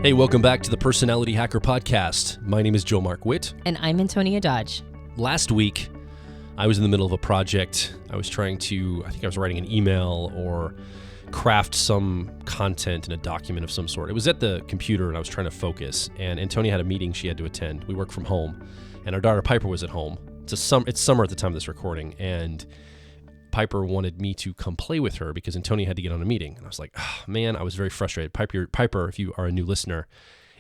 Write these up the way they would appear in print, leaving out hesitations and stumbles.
Hey, welcome back to the Personality Hacker Podcast. My name is Joe Mark Witt. And I'm Antonia Dodge. Last week, I was in the middle of a project. I was writing an email or craft some content in a document of some sort. It was at the computer and I was trying to focus. And Antonia had a meeting she had to attend. We work from home. And our daughter Piper was at home. It's summer at the time of this recording. And Piper wanted me to come play with her because Antonia had to get on a meeting. And I was like, oh, man, I was very frustrated. Piper, if you are a new listener,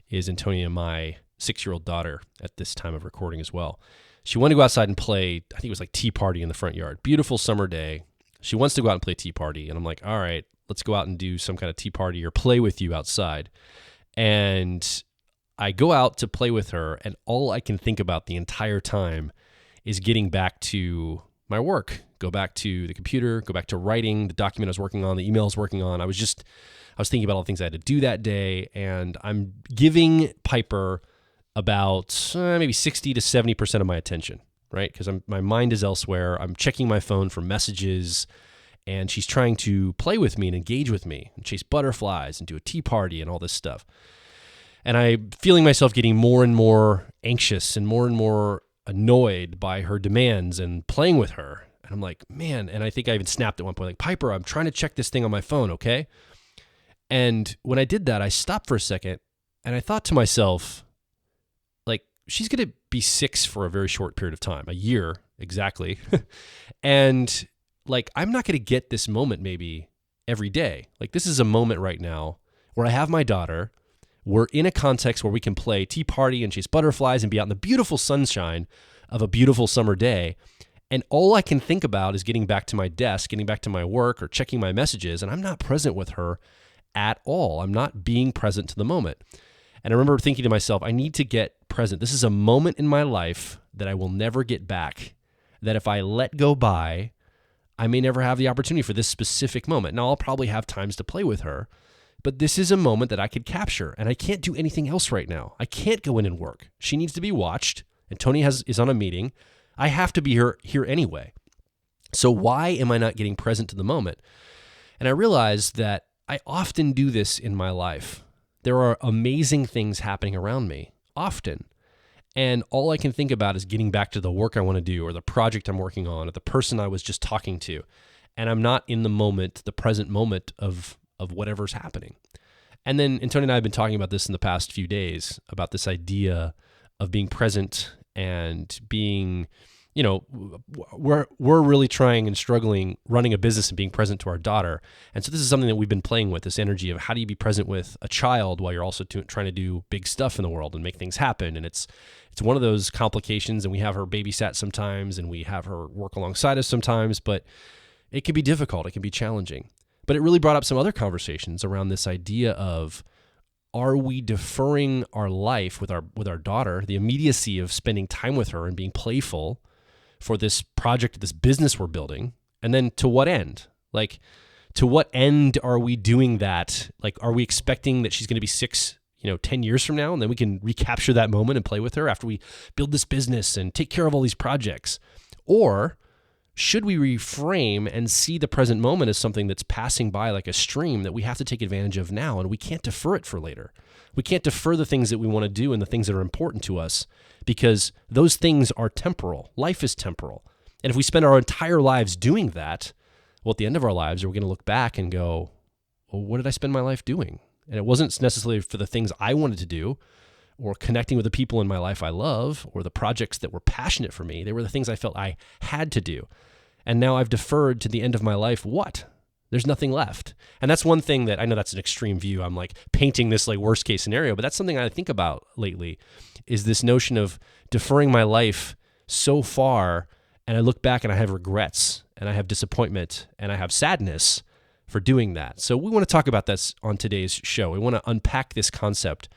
is Antonia, my 6-year-old daughter at this time of recording as well. She wanted to go outside and play, I think it was like tea party in the front yard. Beautiful summer day. She wants to go out and play tea party. And I'm like, all right, let's go out and do some kind of tea party or play with you outside. And I go out to play with her, and all I can think about the entire time is getting back to my work. Go back to the computer, go back to writing the document I was working on, the email I was working on. I was thinking about all the things I had to do that day, and I'm giving Piper about maybe 60 to 70% of my attention, right? Because my mind is elsewhere. I'm checking my phone for messages, and she's trying to play with me and engage with me and chase butterflies and do a tea party and all this stuff. And I'm feeling myself getting more and more anxious and more annoyed by her demands and playing with her. And I'm like, man, and I think I even snapped at one point, like, Piper, I'm trying to check this thing on my phone, okay? And when I did that, I stopped for a second, and I thought to myself, like, she's going to be 6 for a very short period of time, a year exactly. And, like, I'm not going to get this moment maybe every day. Like, this is a moment right now where I have my daughter. We're in a context where we can play tea party and chase butterflies and be out in the beautiful sunshine of a beautiful summer day. And all I can think about is getting back to my desk, getting back to my work, or checking my messages, and I'm not present with her at all. I'm not being present to the moment. And I remember thinking to myself, I need to get present. This is a moment in my life that I will never get back, that if I let go by, I may never have the opportunity for this specific moment. Now, I'll probably have times to play with her, but this is a moment that I could capture, and I can't do anything else right now. I can't go in and work. She needs to be watched, and Tony is on a meeting. I have to be here anyway. So why am I not getting present to the moment? And I realized that I often do this in my life. There are amazing things happening around me, often. And all I can think about is getting back to the work I want to do, or the project I'm working on, or the person I was just talking to. And I'm not in the moment, the present moment of whatever's happening. And then Antonia and I have been talking about this in the past few days, about this idea of being present and being, we're really trying and struggling running a business and being present to our daughter. And so this is something that we've been playing with, this energy of how do you be present with a child while you're also trying to do big stuff in the world and make things happen. And it's one of those complications, and we have her babysat sometimes and we have her work alongside us sometimes, but it can be difficult. It can be challenging. But it really brought up some other conversations around this idea of, are we deferring our life with our daughter, the immediacy of spending time with her and being playful for this project, this business we're building? And then to what end? Like, to what end are we doing that? Like, are we expecting that she's going to be 6, 10 years from now, and then we can recapture that moment and play with her after we build this business and take care of all these projects? Or should we reframe and see the present moment as something that's passing by like a stream that we have to take advantage of now, and we can't defer it for later? We can't defer the things that we want to do and the things that are important to us, because those things are temporal. Life is temporal. And if we spend our entire lives doing that, well, at the end of our lives, are we going to look back and go, well, what did I spend my life doing? And it wasn't necessarily for the things I wanted to do, or connecting with the people in my life I love, or the projects that were passionate for me. They were the things I felt I had to do. And now I've deferred to the end of my life. What? There's nothing left. And that's one thing that, I know that's an extreme view. I'm like painting this like worst case scenario, but that's something I think about lately, is this notion of deferring my life so far. And I look back and I have regrets, and I have disappointment, and I have sadness for doing that. So we want to talk about this on today's show. We want to unpack this concept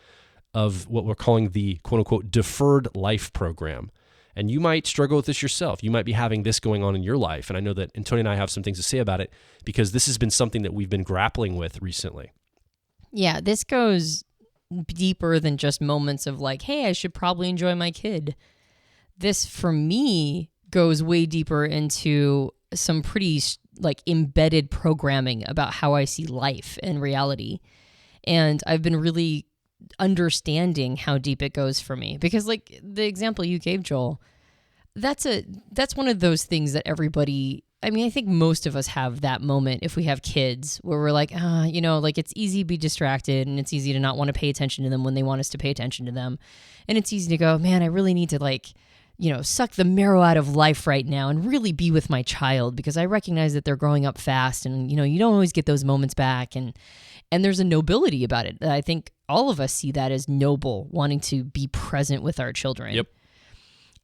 of what we're calling the quote unquote deferred life program. And you might struggle with this yourself. You might be having this going on in your life. And I know that Antonia and I have some things to say about it, because this has been something that we've been grappling with recently. Yeah, this goes deeper than just moments of like, hey, I should probably enjoy my kid. This, for me, goes way deeper into some pretty like embedded programming about how I see life and reality. And I've been really understanding how deep it goes for me. Because like the example you gave, Joel, that's one of those things that everybody, I mean, I think most of us have that moment if we have kids where we're like, like it's easy to be distracted and it's easy to not want to pay attention to them when they want us to pay attention to them. And it's easy to go, man, I really need to suck the marrow out of life right now and really be with my child because I recognize that they're growing up fast and, you don't always get those moments back. And there's a nobility about it. I think all of us see that as noble, wanting to be present with our children. Yep.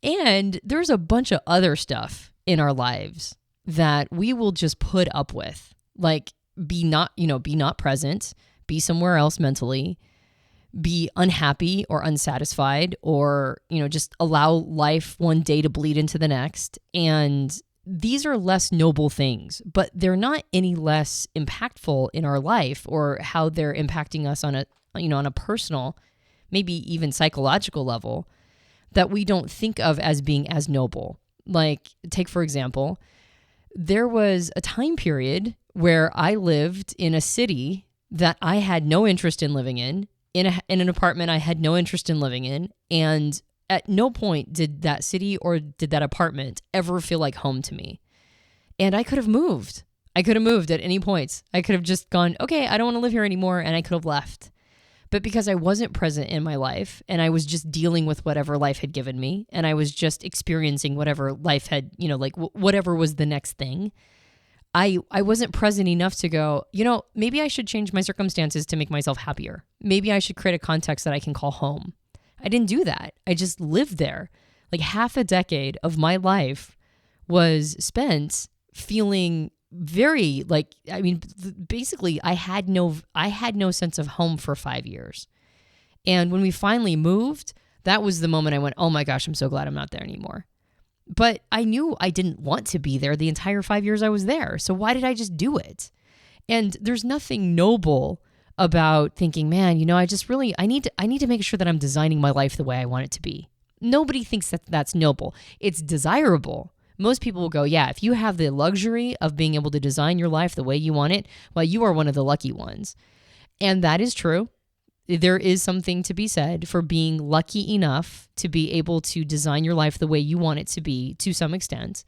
And there's a bunch of other stuff in our lives that we will just put up with, like be not present, be somewhere else mentally, be unhappy or unsatisfied, or, just allow life one day to bleed into the next. And these are less noble things, but they're not any less impactful in our life or how they're impacting us on a personal, maybe even psychological level that we don't think of as being as noble. Like, take for example, there was a time period where I lived in a city that I had no interest in living in an apartment I had no interest in living in, and at no point did that city or did that apartment ever feel like home to me. And I could have moved. I could have moved at any point. I could have just gone, okay, I don't want to live here anymore, and I could have left. But because I wasn't present in my life and I was just dealing with whatever life had given me and I was just experiencing whatever life had, whatever was the next thing, I wasn't present enough to go, maybe I should change my circumstances to make myself happier. Maybe I should create a context that I can call home. I didn't do that. I just lived there. Like half a decade of my life was spent feeling very basically I had no sense of home for 5 years. And when we finally moved, that was the moment I went, oh my gosh, I'm so glad I'm not there anymore. But I knew I didn't want to be there the entire 5 years I was there. So why did I just do it? And there's nothing noble about thinking, man, I need to make sure that I'm designing my life the way I want it to be. Nobody thinks that that's noble. It's desirable. Most people will go, yeah, if you have the luxury of being able to design your life the way you want it, well, you are one of the lucky ones. And that is true. There is something to be said for being lucky enough to be able to design your life the way you want it to be to some extent.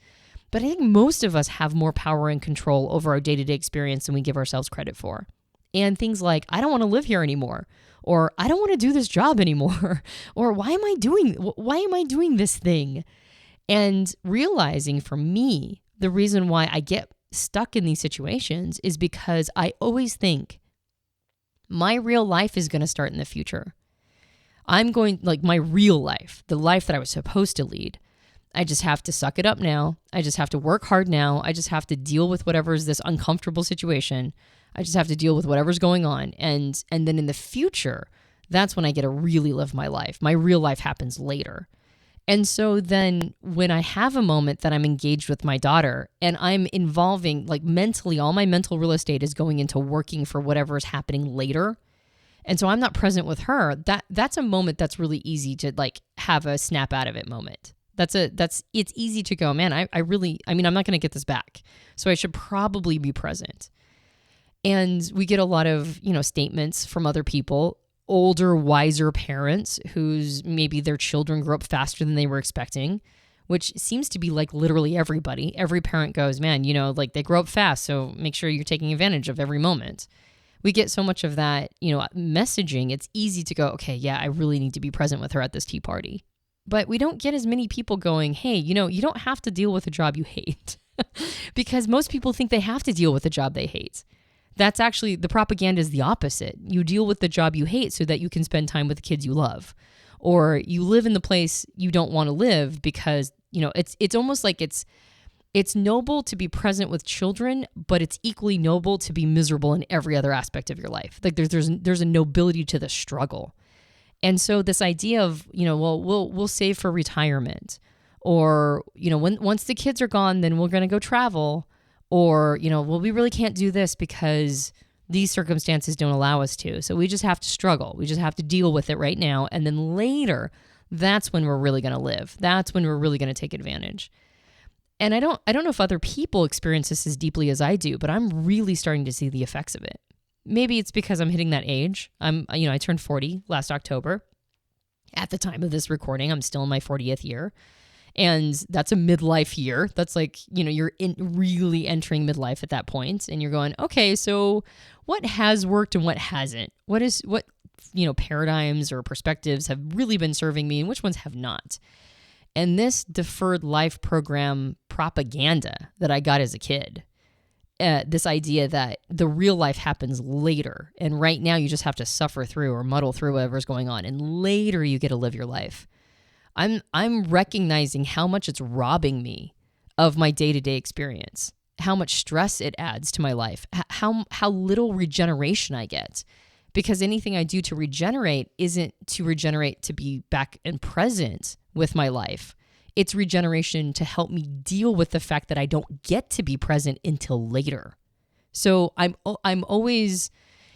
But I think most of us have more power and control over our day-to-day experience than we give ourselves credit for. And things like, I don't want to live here anymore, or I don't want to do this job anymore, or why am I doing this thing? And realizing for me, the reason why I get stuck in these situations is because I always think my real life is going to start in the future. My real life, the life that I was supposed to lead. I just have to suck it up now. I just have to work hard now. I just have to deal with whatever is this uncomfortable situation. I just have to deal with whatever's going on. And then in the future, that's when I get to really live my life. My real life happens later. And so then when I have a moment that I'm engaged with my daughter and I'm involving, mentally, all my mental real estate is going into working for whatever is happening later. And so I'm not present with her. That's a moment that's really easy to have a snap out of it moment. It's easy to go, man, I'm not going to get this back. So I should probably be present. And we get a lot of, statements from other people, older, wiser parents whose maybe their children grew up faster than they were expecting, which seems to be literally everybody. Every parent goes, man, they grow up fast, so make sure you're taking advantage of every moment. We get so much of that, messaging. It's easy to go, okay, yeah, I really need to be present with her at this tea party. But we don't get as many people going, hey, you don't have to deal with a job you hate. Because most people think they have to deal with a job they hate. That's actually, the propaganda is the opposite. You deal with the job you hate so that you can spend time with the kids you love. Or you live in the place you don't want to live because, it's almost like it's noble to be present with children, but it's equally noble to be miserable in every other aspect of your life. There's a nobility to the struggle. And so this idea of, we'll save for retirement, or, once the kids are gone, then we're going to go travel. Or, we really can't do this because these circumstances don't allow us to. So we just have to struggle. We just have to deal with it right now. And then later, that's when we're really going to live. That's when we're really going to take advantage. And I don't know if other people experience this as deeply as I do, but I'm really starting to see the effects of it. maybe it's because I'm hitting that age. I turned 40 last October. At the time of this recording, I'm still in my 40th year. And that's a midlife year. That's like, you're really entering midlife at that point. And you're going, okay, so what has worked and what hasn't? What paradigms or perspectives have really been serving me and which ones have not? And this deferred life program propaganda that I got as a kid, this idea that the real life happens later. And right now you just have to suffer through or muddle through whatever's going on. And later you get to live your life. I'm recognizing how much it's robbing me of my day-to-day experience, how much stress it adds to my life, how little regeneration I get. Because anything I do to regenerate isn't to regenerate to be back and present with my life. It's regeneration to help me deal with the fact that I don't get to be present until later. So I'm always,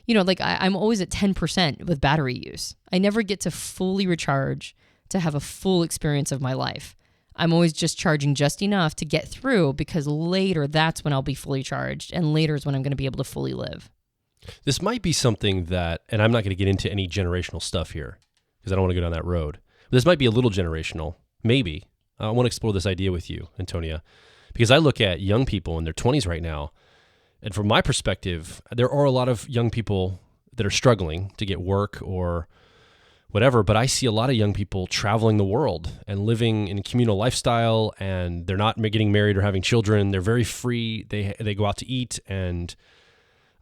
I'm always at 10% with battery use. I never get to fully recharge to have a full experience of my life. I'm always just charging just enough to get through, because later that's when I'll be fully charged, and later is when I'm going to be able to fully live. This might be something that, and I'm not going to get into any generational stuff here because I don't want to go down that road. But this might be a little generational, maybe. I want to explore this idea with you, Antonia, because I look at young people in their 20s right now, and from my perspective, there are a lot of young people that are struggling to get work or whatever, but I see a lot of young people traveling the world and living in a communal lifestyle, and they're not getting married or having children. They're very free. They go out to eat, and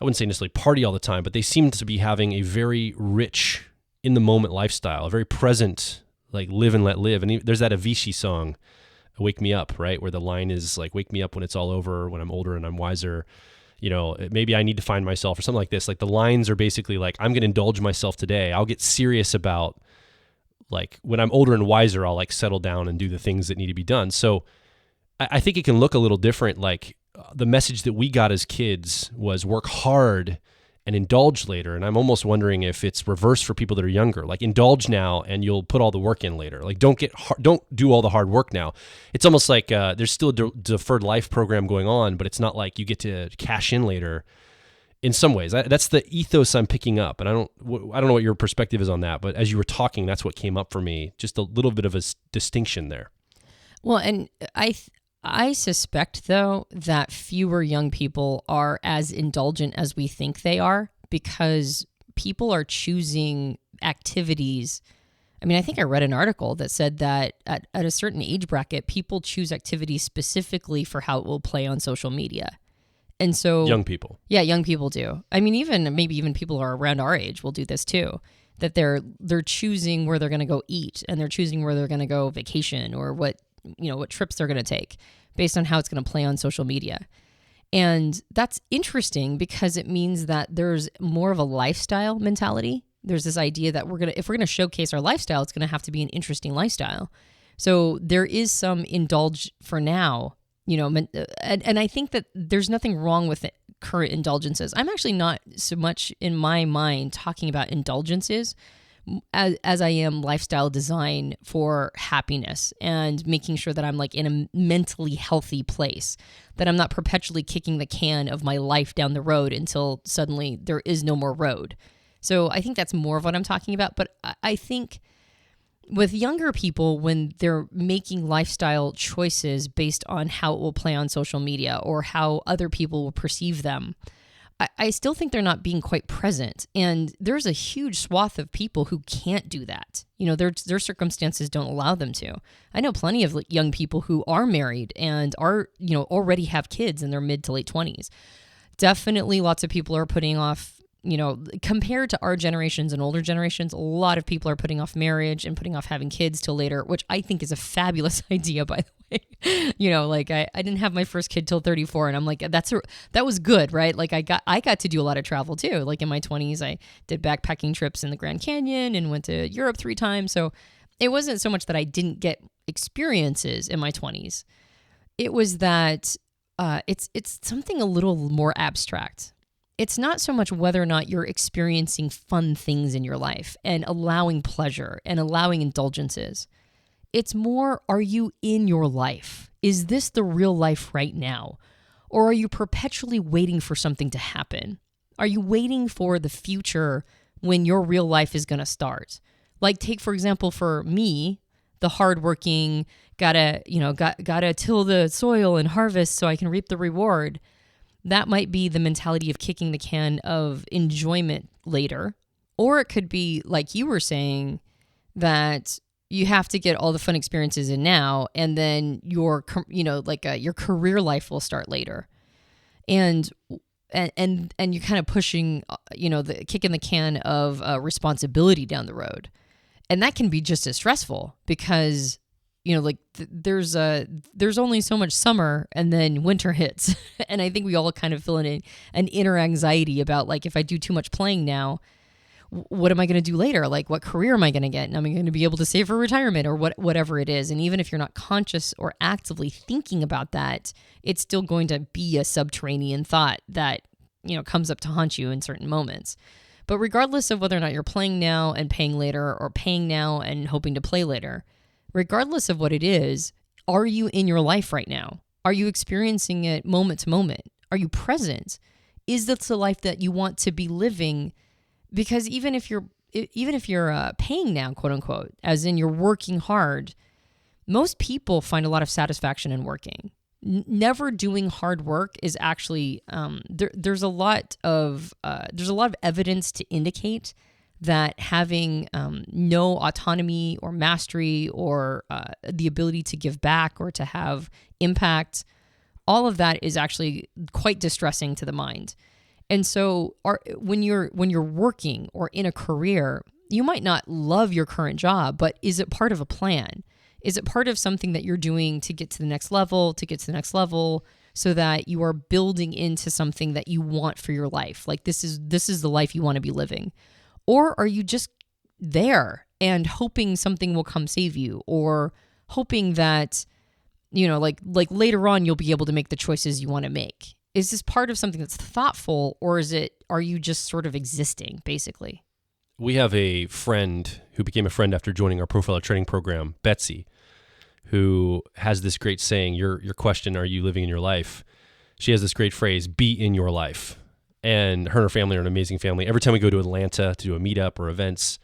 I wouldn't say necessarily party all the time, but they seem to be having a very rich, in-the-moment lifestyle, a very present, like live and let live. And there's that Avicii song, Wake Me Up, right? Where the line is like, wake me up when it's all over, when I'm older and I'm wiser. Maybe I need to find myself or something like this. Like the lines are basically like, I'm going to indulge myself today. I'll get serious about, like, when I'm older and wiser, I'll like settle down and do the things that need to be done. So I think it can look a little different. Like the message that we got as kids was work hard and indulge later. And I'm almost wondering if it's reversed for people that are younger, like indulge now and you'll put all the work in later. Like don't do all the hard work now. It's almost like there's still a deferred life program going on, but it's not like you get to cash in later in some ways. That's the ethos I'm picking up. And I don't know what your perspective is on that, but as you were talking, that's what came up for me. Just a little bit of a distinction there. Well, and I suspect, though, that fewer young people are as indulgent as we think they are, because people are choosing activities. I mean, I think I read an article that said that at a certain age bracket, people choose activities specifically for how it will play on social media. And so young people. Yeah, young people do. I mean, maybe even people who are around our age will do this too. That they're choosing where they're going to go eat, and they're choosing where they're going to go vacation, or what trips they're going to take based on how it's going to play on social media. And that's interesting because it means that there's more of a lifestyle mentality. There's this idea that if we're going to showcase our lifestyle, it's going to have to be an interesting lifestyle. So there is some indulge for now, and I think that there's nothing wrong with current indulgences. I'm actually not so much in my mind talking about indulgences as I am lifestyle design for happiness and making sure that I'm like in a mentally healthy place, that I'm not perpetually kicking the can of my life down the road until suddenly there is no more road. So I think that's more of what I'm talking about. But I think with younger people, when they're making lifestyle choices based on how it will play on social media or how other people will perceive them, I still think they're not being quite present. And there's a huge swath of people who can't do that. Their circumstances don't allow them to. I know plenty of young people who are married and are, already have kids in their mid to late 20s. Definitely lots of people are putting off, compared to our generations and older generations, a lot of people are putting off marriage and putting off having kids till later, which I think is a fabulous idea, by the way. I didn't have my first kid till 34, and I'm like, that was good, right? Like I got to do a lot of travel too. Like in my 20s, I did backpacking trips in the Grand Canyon and went to Europe 3 times. So it wasn't so much that I didn't get experiences in my 20s. It was that it's something a little more abstract. It's not so much whether or not you're experiencing fun things in your life and allowing pleasure and allowing indulgences. It's more, are you in your life? Is this the real life right now? Or are you perpetually waiting for something to happen? Are you waiting for the future when your real life is going to start? Like, take, for example, for me, the hardworking, gotta till the soil and harvest so I can reap the reward. That might be the mentality of kicking the can of enjoyment later. Or it could be, like you were saying, that you have to get all the fun experiences in now, and then your career life will start later. And you're kind of pushing, the kicking the can of responsibility down the road. And that can be just as stressful because, there's only so much summer and then winter hits. And I think we all kind of feel an inner anxiety about, like, if I do too much playing now, what am I going to do later? Like, what career am I going to get? And am I going to be able to save for retirement or whatever it is? And even if you're not conscious or actively thinking about that, it's still going to be a subterranean thought that, comes up to haunt you in certain moments. But regardless of whether or not you're playing now and paying later, or paying now and hoping to play later, regardless of what it is, are you in your life right now? Are you experiencing it moment to moment? Are you present? Is this the life that you want to be living? Because even if you're paying now, quote unquote, as in you're working hard, most people find a lot of satisfaction in working. Never doing hard work is actually there's a lot of evidence to indicate that having no autonomy or mastery or the ability to give back or to have impact, all of that is actually quite distressing to the mind. And so when you're working or in a career, you might not love your current job, but is it part of a plan? Is it part of something that you're doing to get to the next level, so that you are building into something that you want for your life? Like, this is the life you want to be living. Or are you just there and hoping something will come save you, or hoping that, like later on you'll be able to make the choices you want to make? Is this part of something that's thoughtful, or are you just sort of existing, basically? We have a friend who became a friend after joining our profiler training program, Betsy, who has this great saying, your question, are you living in your life? She has this great phrase, be in your life. And her and her family are an amazing family. Every time we go to Atlanta to do a meetup or events,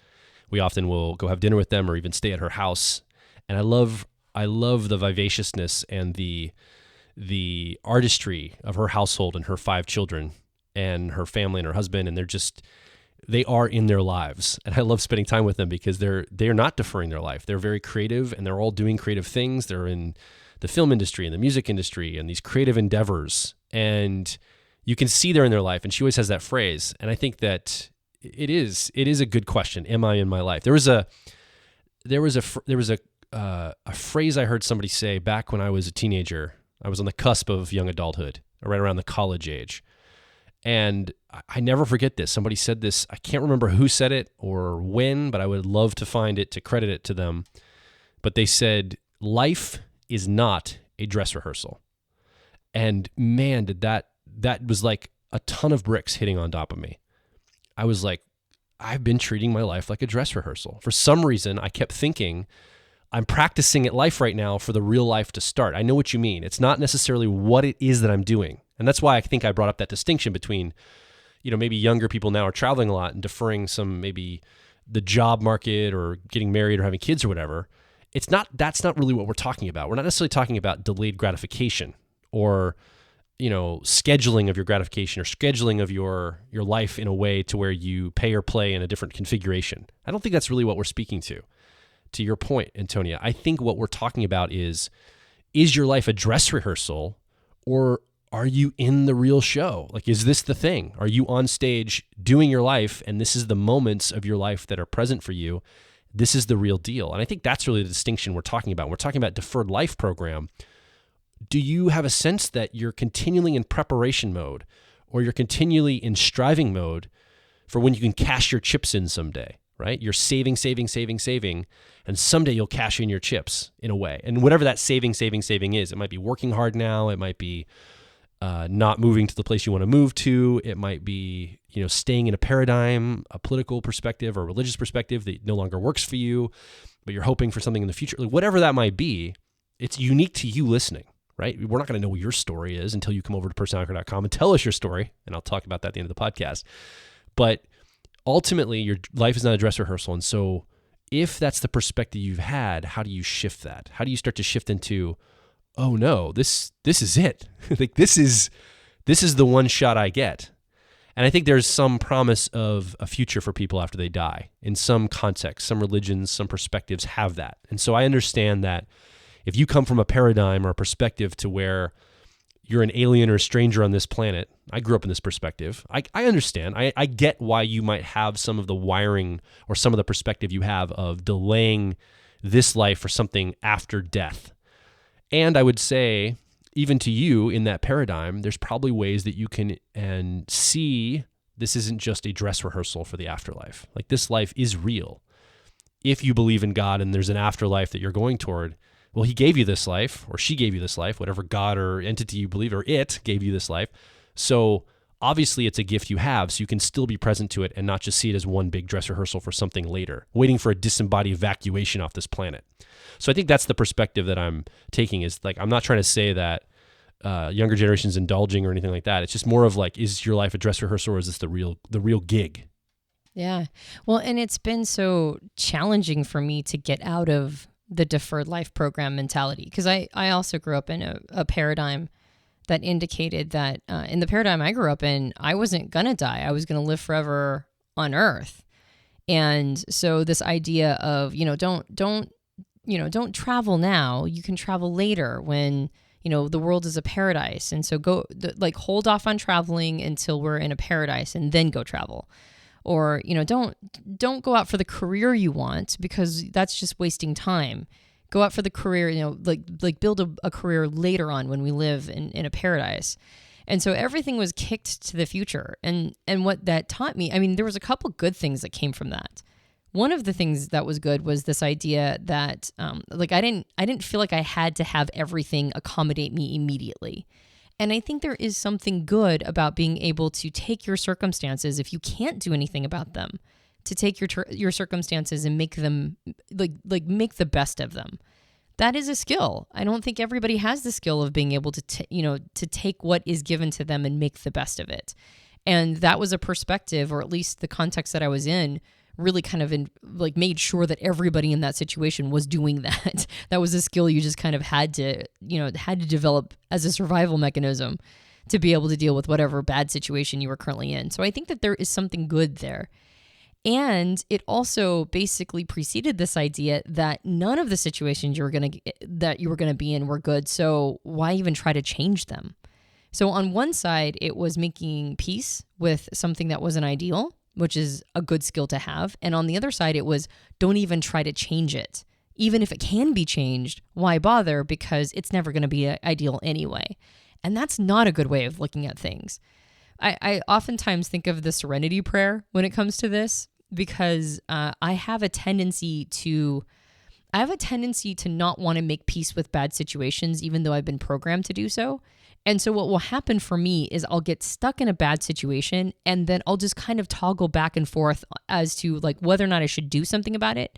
we often will go have dinner with them or even stay at her house. And I love the vivaciousness and the artistry of her household and her 5 children and her family and her husband. And they are in their lives. And I love spending time with them because they're not deferring their life. They're very creative and they're all doing creative things. They're in the film industry and the music industry and these creative endeavors. And you can see they're in their life. And she always has that phrase. And I think that it is a good question. Am I in my life? There was a phrase I heard somebody say back when I was a teenager. I was on the cusp of young adulthood, right around the college age. And I never forget this. Somebody said this. I can't remember who said it or when, but I would love to find it to credit it to them. But they said, life is not a dress rehearsal. And man, that was like a ton of bricks hitting on top of me. I was like, I've been treating my life like a dress rehearsal. For some reason, I kept thinking, I'm practicing at life right now for the real life to start. I know what you mean. It's not necessarily what it is that I'm doing. And that's why I think I brought up that distinction between, maybe younger people now are traveling a lot and deferring some, maybe the job market or getting married or having kids or whatever. That's not really what we're talking about. We're not necessarily talking about delayed gratification or, scheduling of your gratification or scheduling of your life in a way to where you pay or play in a different configuration. I don't think that's really what we're speaking to. To your point, Antonia, I think what we're talking about is your life a dress rehearsal, or are you in the real show? Like, is this the thing? Are you on stage doing your life, and this is the moments of your life that are present for you? This is the real deal. And I think that's really the distinction we're talking about. We're talking about Deferred Life program. Do you have a sense that you're continually in preparation mode, or you're continually in striving mode for when you can cash your chips in someday? Right? You're saving, and someday you'll cash in your chips in a way. And whatever that saving is, it might be working hard now. It might be not moving to the place you want to move to. It might be, staying in a paradigm, a political perspective or religious perspective that no longer works for you, but you're hoping for something in the future. Like, whatever that might be, it's unique to you listening, right? We're not going to know what your story is until you come over to personalicor.com and tell us your story. And I'll talk about that at the end of the podcast. But ultimately, your life is not a dress rehearsal. And so if that's the perspective you've had, how do you shift that? How do you start to shift into, oh no, this is it. Like this is the one shot I get. And I think there's some promise of a future for people after they die. In some contexts, some religions, some perspectives have that. And so I understand that if you come from a paradigm or a perspective to where you're an alien or a stranger on this planet, I grew up in this perspective, I understand. I get why you might have some of the wiring or some of the perspective you have of delaying this life for something after death. And I would say, even to you in that paradigm, there's probably ways that you can and see this isn't just a dress rehearsal for the afterlife. Like this life is real. If you believe in God and there's an afterlife that you're going toward, well, he gave you this life, or she gave you this life, whatever God or entity you believe, or it gave you this life. So obviously it's a gift you have, so you can still be present to it and not just see it as one big dress rehearsal for something later, waiting for a disembodied evacuation off this planet. So I think that's the perspective that I'm taking, is like, I'm not trying to say that younger generation's indulging or anything like that. It's just more of like, is your life a dress rehearsal, or is this the real gig? Yeah. Well, and it's been so challenging for me to get out of the deferred life program mentality, because I also grew up in a paradigm that indicated that in the paradigm I grew up in, I wasn't going to die. I was going to live forever on earth. And so this idea of, don't travel now, you can travel later when, the world is a paradise. And so hold off on traveling until we're in a paradise and then go travel. Or, don't go out for the career you want, because that's just wasting time. Go out for the career, build a career later on when we live in a paradise. And so everything was kicked to the future. And what that taught me, there was a couple good things that came from that. One of the things that was good was this idea that I didn't feel like I had to have everything accommodate me immediately. And I think there is something good about being able to take your circumstances, if you can't do anything about them, to take your circumstances and make them make the best of them. That is a skill. I don't think everybody has the skill of being able to to take what is given to them and make the best of it. And that was a perspective, or at least the context that I was in, really kind of made sure that everybody in that situation was doing that. That was a skill you just kind of had to develop as a survival mechanism to be able to deal with whatever bad situation you were currently in. So I think that there is something good there. And it also basically preceded this idea that none of the situations you were going to be in were good. So why even try to change them? So on one side, it was making peace with something that wasn't ideal, which is a good skill to have. And on the other side, it was don't even try to change it. Even if it can be changed, why bother? Because it's never going to be ideal anyway. And that's not a good way of looking at things. I oftentimes think of the serenity prayer when it comes to this, because I have a tendency to not want to make peace with bad situations, even though I've been programmed to do so. And so what will happen for me is I'll get stuck in a bad situation, and then I'll just kind of toggle back and forth as to whether or not I should do something about it.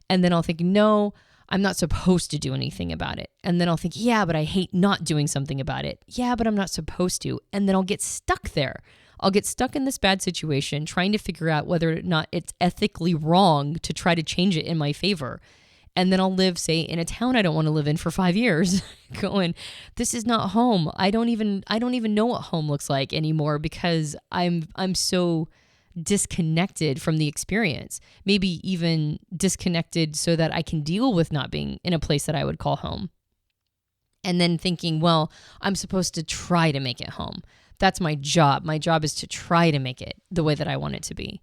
And then I'll think, no, I'm not supposed to do anything about it. And then I'll think, yeah, but I hate not doing something about it. Yeah, but I'm not supposed to. And then I'll get stuck there. I'll get stuck in this bad situation trying to figure out whether or not it's ethically wrong to try to change it in my favor. And then I'll live, say, in a town I don't want to live in for 5 years, going, this is not home. I don't even know what home looks like anymore, because I'm so disconnected from the experience. Maybe even disconnected so that I can deal with not being in a place that I would call home. And then thinking, well, I'm supposed to try to make it home. That's my job. My job is to try to make it the way that I want it to be,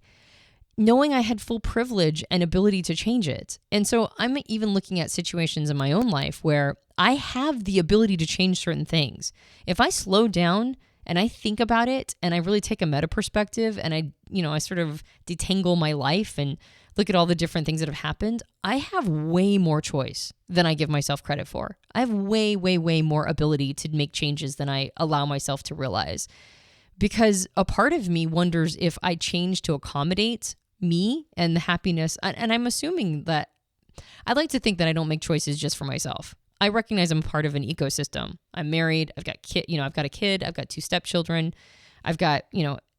knowing I had full privilege and ability to change it. And so I'm even looking at situations in my own life where I have the ability to change certain things. If I slow down and I think about it and I really take a meta perspective and I sort of detangle my life and look at all the different things that have happened, I have way more choice than I give myself credit for. I have way, way, way more ability to make changes than I allow myself to realize. Because a part of me wonders if I change to accommodate me and the happiness. And I'm assuming that I'd like to think that I don't make choices just for myself. I recognize I'm part of an ecosystem. I'm married. I've got I've got a kid. I've got 2 stepchildren. I've got,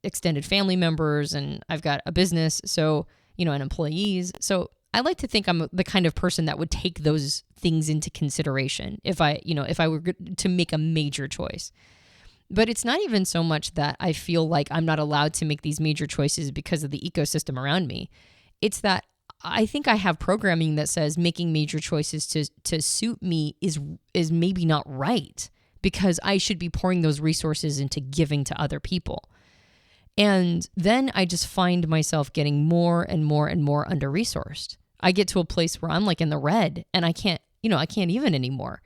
extended family members, and I've got a business. So, and employees. So I like to think I'm the kind of person that would take those things into consideration if I were to make a major choice. But it's not even so much that I feel like I'm not allowed to make these major choices because of the ecosystem around me. It's that I think I have programming that says making major choices to suit me is maybe not right, because I should be pouring those resources into giving to other people. And then I just find myself getting more and more and more under-resourced. I get to a place where I'm like in the red and I can't even anymore.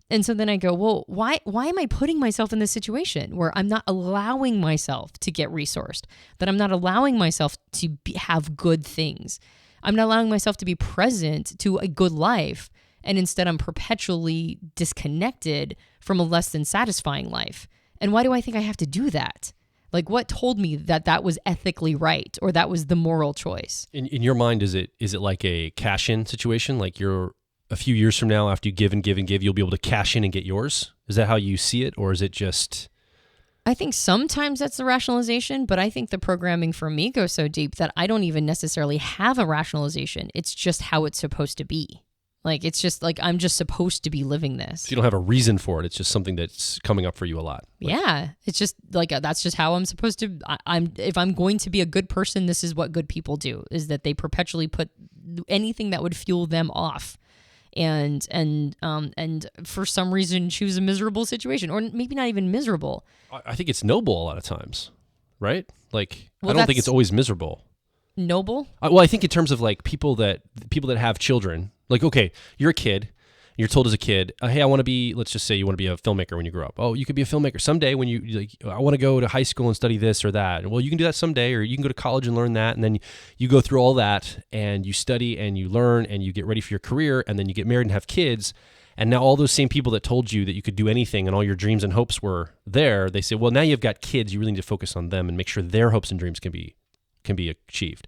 And so then I go, well, why am I putting myself in this situation where I'm not allowing myself to get resourced, that I'm not allowing myself to have good things? I'm not allowing myself to be present to a good life. And instead I'm perpetually disconnected from a less than satisfying life. And why do I think I have to do that? Like, what told me that was ethically right, or that was the moral choice? In your mind, is it like a cash-in situation? Like you're a few years from now, after you give and give and give, you'll be able to cash in and get yours? Is that how you see it? Or is it just... I think sometimes that's the rationalization, but I think the programming for me goes so deep that I don't even necessarily have a rationalization. It's just how it's supposed to be. Like, it's just like, I'm just supposed to be living this. So you don't have a reason for it. It's just something that's coming up for you a lot. Yeah. It's just like, that's just how I'm supposed to, if I'm going to be a good person, this is what good people do, is that they perpetually put anything that would fuel them off. And for some reason choose a miserable situation, or maybe not even miserable. I think it's noble a lot of times, right? Like, well, I don't think it's always miserable. Noble? Well, I think in terms of like people that have children, like, okay, you're a kid, and you're told as a kid, hey, I want to be, let's just say you want to be a filmmaker when you grow up. Oh, you could be a filmmaker someday when you like, I want to go to high school and study this or that. Well, you can do that someday, or you can go to college and learn that. And then you go through all that and you study and you learn and you get ready for your career, and then you get married and have kids. And now all those same people that told you that you could do anything and all your dreams and hopes were there, they say, well, now you've got kids. You really need to focus on them and make sure their hopes and dreams can be achieved.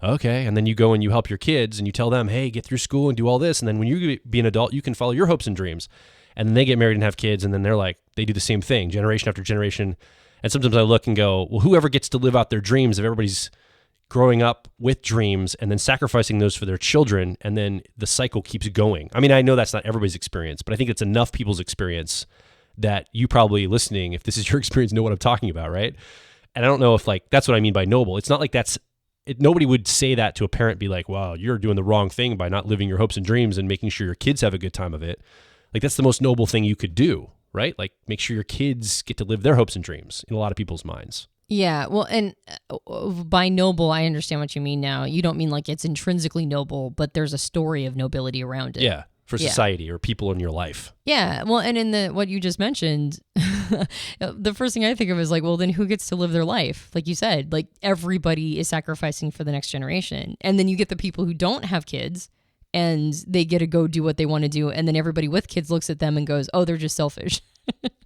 Okay, and then you go and you help your kids and you tell them, hey, get through school and do all this. And then when you be an adult, you can follow your hopes and dreams. And then they get married and have kids, and then they're like, they do the same thing, generation after generation. And sometimes I look and go, well, whoever gets to live out their dreams, if everybody's growing up with dreams and then sacrificing those for their children, and then the cycle keeps going. I mean, I know that's not everybody's experience, but I think it's enough people's experience that you probably listening, if this is your experience, know what I'm talking about, right? And I don't know if like, that's what I mean by noble. It's not like nobody would say that to a parent, be like, wow, you're doing the wrong thing by not living your hopes and dreams and making sure your kids have a good time of it. Like, that's the most noble thing you could do, right? Like, make sure your kids get to live their hopes and dreams in a lot of people's minds. Yeah, well, and by noble, I understand what you mean now. You don't mean like it's intrinsically noble, but there's a story of nobility around it. Yeah, for society or people in your life. Yeah, well, and in what you just mentioned, the first thing I think of is like, well, then who gets to live their life? Like you said, like everybody is sacrificing for the next generation. And then you get the people who don't have kids and they get to go do what they want to do. And then everybody with kids looks at them and goes, oh, they're just selfish.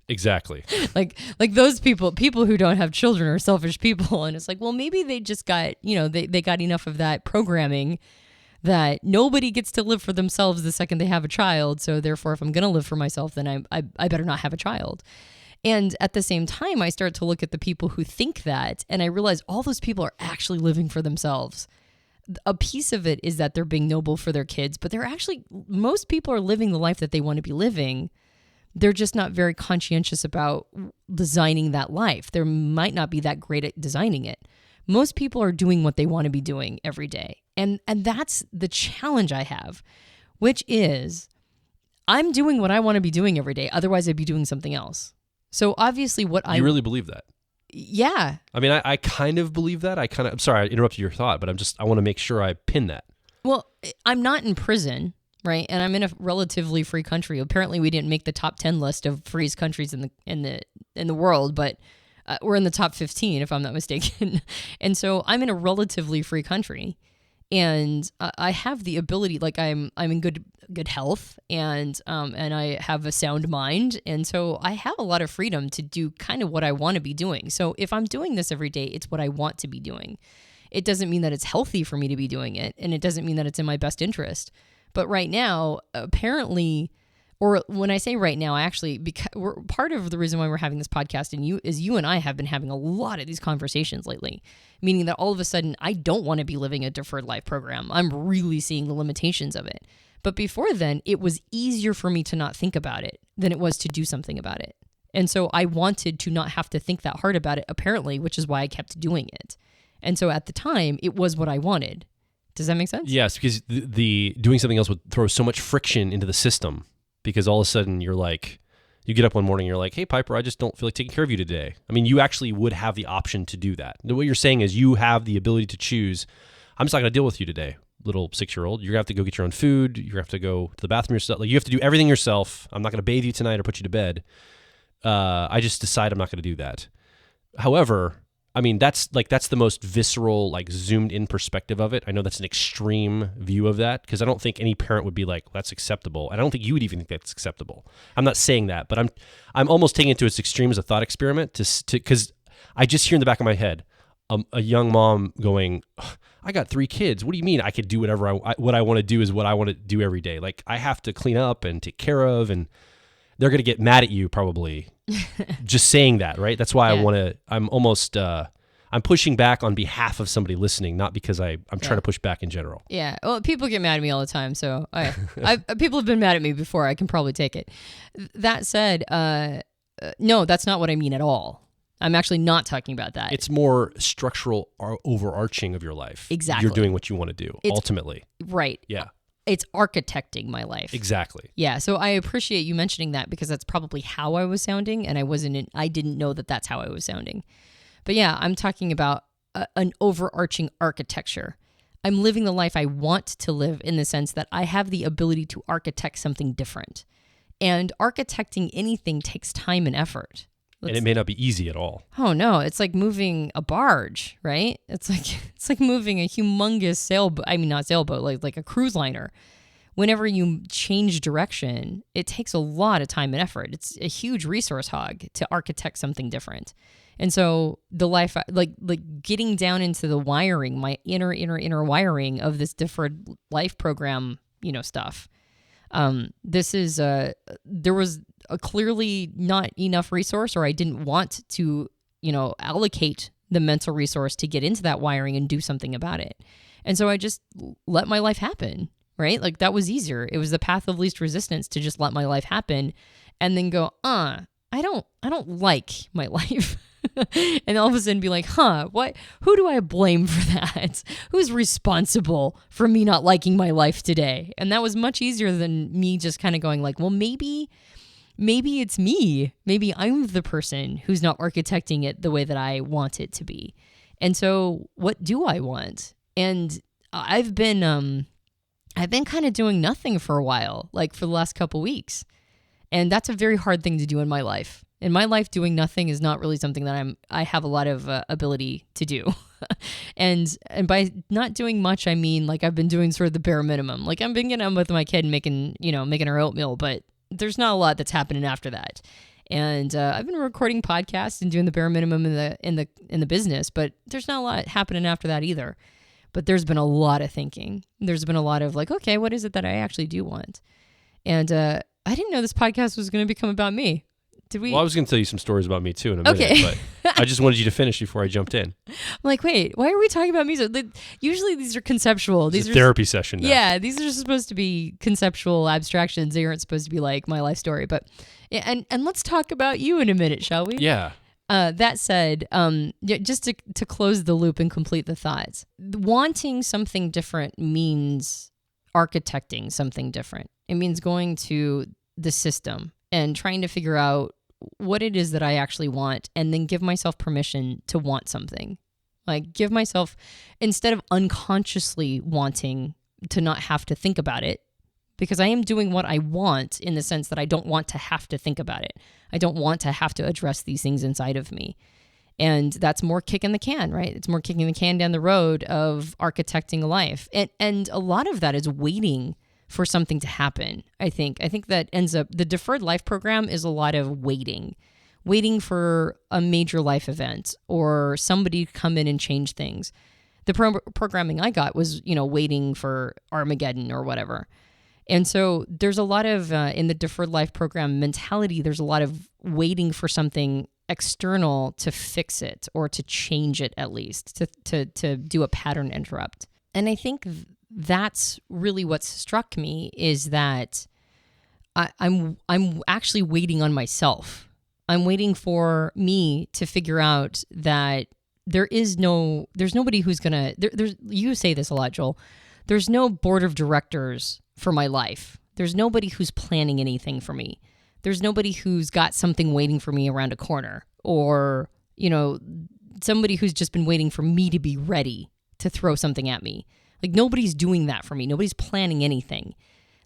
Exactly. Like those people who don't have children are selfish people. And it's like, well, maybe they just got, they got enough of that programming that nobody gets to live for themselves the second they have a child. So therefore, if I'm going to live for myself, then I better not have a child. And at the same time, I start to look at the people who think that, and I realize all those people are actually living for themselves. A piece of it is that they're being noble for their kids, but most people are living the life that they want to be living. They're just not very conscientious about designing that life. They might not be that great at designing it. Most people are doing what they want to be doing every day. And that's the challenge I have, which is I'm doing what I want to be doing every day. Otherwise, I'd be doing something else. So obviously You really believe that? Yeah. I mean, I kind of believe that. I'm sorry, I interrupted your thought, but I want to make sure I pin that. Well, I'm not in prison, right? And I'm in a relatively free country. Apparently, we didn't make the top 10 list of freest countries in the world, but we're in the top 15, if I'm not mistaken. And so I'm in a relatively free country, and I have the ability, like I'm in good health, and I have a sound mind, and so I have a lot of freedom to do kind of what I want to be doing. So if I'm doing this every day, it's what I want to be doing. It doesn't mean that it's healthy for me to be doing it, and it doesn't mean that it's in my best interest. But right now, apparently, or when I say right now, I actually, because part of the reason why we're having this podcast and you and I have been having a lot of these conversations lately, meaning that all of a sudden I don't want to be living a deferred life program. I'm really seeing the limitations of it. But before then, it was easier for me to not think about it than it was to do something about it. And so I wanted to not have to think that hard about it, apparently, which is why I kept doing it. And so at the time, it was what I wanted. Does that make sense? Yes, because the doing something else would throw so much friction into the system, because all of a sudden you're like, you get up one morning, you're like, hey, Piper, I just don't feel like taking care of you today. I mean, you actually would have the option to do that. What you're saying is you have the ability to choose, I'm just not going to deal with you today, little 6-year-old. You're going to have to go get your own food. You're going to have to go to the bathroom yourself. Like, you have to do everything yourself. I'm not going to bathe you tonight or put you to bed. I just decide I'm not going to do that. However, I mean, that's the most visceral, like, zoomed in perspective of it. I know that's an extreme view of that, because I don't think any parent would be like, that's acceptable. And I don't think you would even think that's acceptable. I'm not saying that, but I'm almost taking it to its extreme as a thought experiment, because I just hear in the back of my head a young mom going, I got 3 kids. What do you mean I could do whatever what I want to do is what I want to do every day? Like, I have to clean up and take care of, and they're going to get mad at you probably just saying that, right? That's why I'm almost, I'm pushing back on behalf of somebody listening, not because I'm trying to push back in general. Yeah. Well, people get mad at me all the time. So people have been mad at me before. I can probably take it. That said, no, that's not what I mean at all. I'm actually not talking about that. It's more structural or overarching of your life. Exactly. You're doing what you want to do, ultimately. Right. Yeah. It's architecting my life. Exactly. Yeah. So I appreciate you mentioning that, because that's probably how I was sounding, and I didn't know that that's how I was sounding. But yeah, I'm talking about an overarching architecture. I'm living the life I want to live, in the sense that I have the ability to architect something different. And architecting anything takes time and effort. And it may not be easy at all. Oh no, it's like moving a barge, right? It's like moving a humongous sailboat. I mean, not sailboat, like a cruise liner. Whenever you change direction, it takes a lot of time and effort. It's a huge resource hog to architect something different. And so the life, like getting down into the wiring, my inner wiring of this deferred life program, stuff. This is there was a clearly not enough resource, or I didn't want to, allocate the mental resource to get into that wiring and do something about it. And so I just let my life happen, right? Like, that was easier. It was the path of least resistance to just let my life happen and then go, I don't like my life. And all of a sudden be like, what? Who do I blame for that? Who's responsible for me not liking my life today? And that was much easier than me just kind of going like, well, maybe it's me. Maybe I'm the person who's not architecting it the way that I want it to be. And so what do I want? And I've been kind of doing nothing for a while, like for the last couple weeks. And that's a very hard thing to do in my life. In my life, doing nothing is not really something that I have a lot of ability to do. and by not doing much, I mean, like, I've been doing sort of the bare minimum. Like, I've been getting on with my kid and making her oatmeal, but there's not a lot that's happening after that. And I've been recording podcasts and doing the bare minimum in the business, but there's not a lot happening after that either. But there's been a lot of thinking. There's been a lot of like, okay, what is it that I actually do want? And I didn't know this podcast was going to become about me. Well, I was going to tell you some stories about me too in a minute, okay. But I just wanted you to finish before I jumped in. I'm like, wait, why are we talking about music? Usually these are conceptual. These are therapy session now. Yeah, these are supposed to be conceptual abstractions. They aren't supposed to be like my life story. But and let's talk about you in a minute, shall we? Yeah. That said, just to close the loop and complete the thoughts, wanting something different means architecting something different. It means going to the system and trying to figure out what it is that I actually want, and then give myself permission to want something. Like, give myself, instead of unconsciously wanting to not have to think about it, because I am doing what I want in the sense that I don't want to have to think about it. I don't want to have to address these things inside of me. And that's more kicking the can, right? It's more kicking the can down the road of architecting a life. And a lot of that is waiting for something to happen. I think that ends up, the deferred life program is a lot of waiting for a major life event or somebody to come in and change things. The programming I got was, waiting for Armageddon or whatever. And so there's a lot of, in the Deferred Life Program mentality, there's a lot of waiting for something external to fix it or to change it, at least, to do a pattern interrupt. And I think that's really what struck me, is that I'm actually waiting on myself. I'm waiting for me to figure out that there's nobody who's gonna, you say this a lot, Joel, there's no board of directors for my life. There's nobody who's planning anything for me. There's nobody who's got something waiting for me around a corner, or, somebody who's just been waiting for me to be ready to throw something at me. Like, nobody's doing that for me. Nobody's planning anything.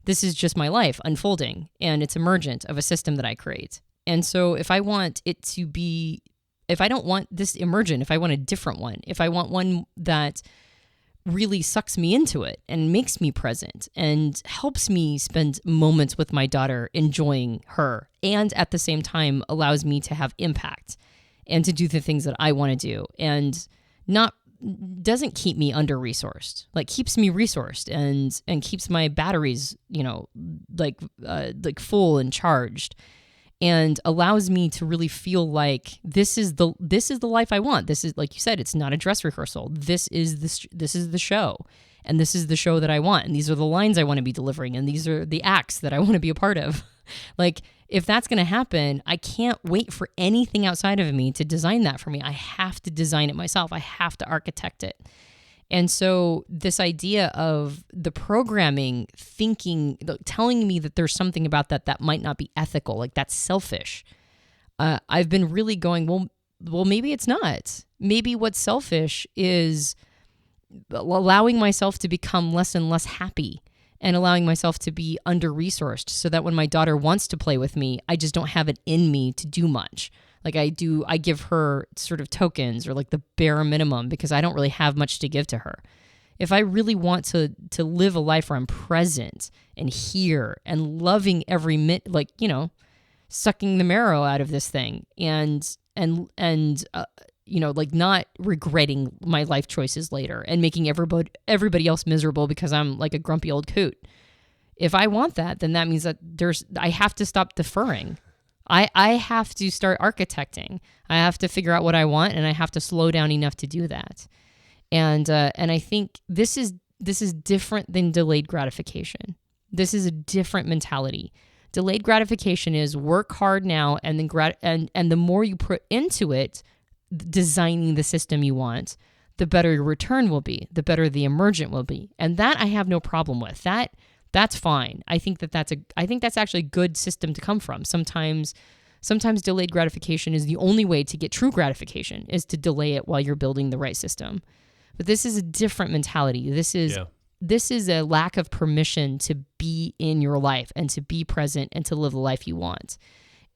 This is just my life unfolding, and it's emergent of a system that I create. And so if I want it to be, if I don't want this emergent, if I want a different one, if I want one that really sucks me into it and makes me present and helps me spend moments with my daughter enjoying her, and at the same time allows me to have impact and to do the things that I want to do, and doesn't keep me under-resourced, like keeps me resourced and keeps my batteries, like full and charged, and allows me to really feel like this is the life I want. This is, like you said, it's not a dress rehearsal. This is the show, and this is the show that I want, and these are the lines I want to be delivering, and these are the acts that I want to be a part of. Like, if that's going to happen, I can't wait for anything outside of me to design that for me. I have to design it myself. I have to architect it. And so this idea of the programming thinking, telling me that there's something about that might not be ethical, like that's selfish. I've been really going, well, maybe it's not. Maybe what's selfish is allowing myself to become less and less happy, and allowing myself to be under-resourced, so that when my daughter wants to play with me, I just don't have it in me to do much. Like I give her sort of tokens, or like the bare minimum, because I don't really have much to give to her. If I really want to live a life where I'm present and here and loving every minute, like, sucking the marrow out of this thing, and like not regretting my life choices later and making everybody else miserable because I'm like a grumpy old coot. If I want that, then that means that I have to stop deferring. I have to start architecting. I have to figure out what I want, and I have to slow down enough to do that. And I think this is different than delayed gratification. This is a different mentality. Delayed gratification is work hard now, and then and the more you put into it, designing the system you want, the better your return will be, the better the emergent will be. And that I have no problem with. That's fine. I think that's actually a good system to come from. Sometimes delayed gratification is the only way to get true gratification, is to delay it while you're building the right system. But this is a different mentality. This is a lack of permission to be in your life and to be present and to live the life you want.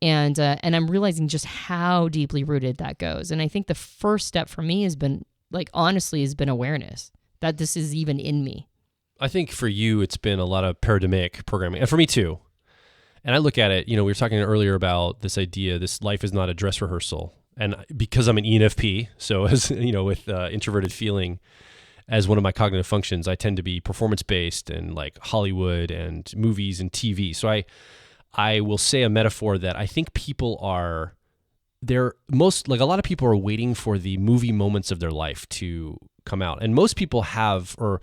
And I'm realizing just how deeply rooted that goes. And I think the first step for me has been awareness that this is even in me. I think for you, it's been a lot of paradigmatic programming, and for me too. And I look at it, we were talking earlier about this idea, this life is not a dress rehearsal. And because I'm an ENFP, so as with introverted feeling as one of my cognitive functions, I tend to be performance-based and like Hollywood and movies and TV. So I will say a metaphor that I think people are, a lot of people are waiting for the movie moments of their life to come out. And most people have, or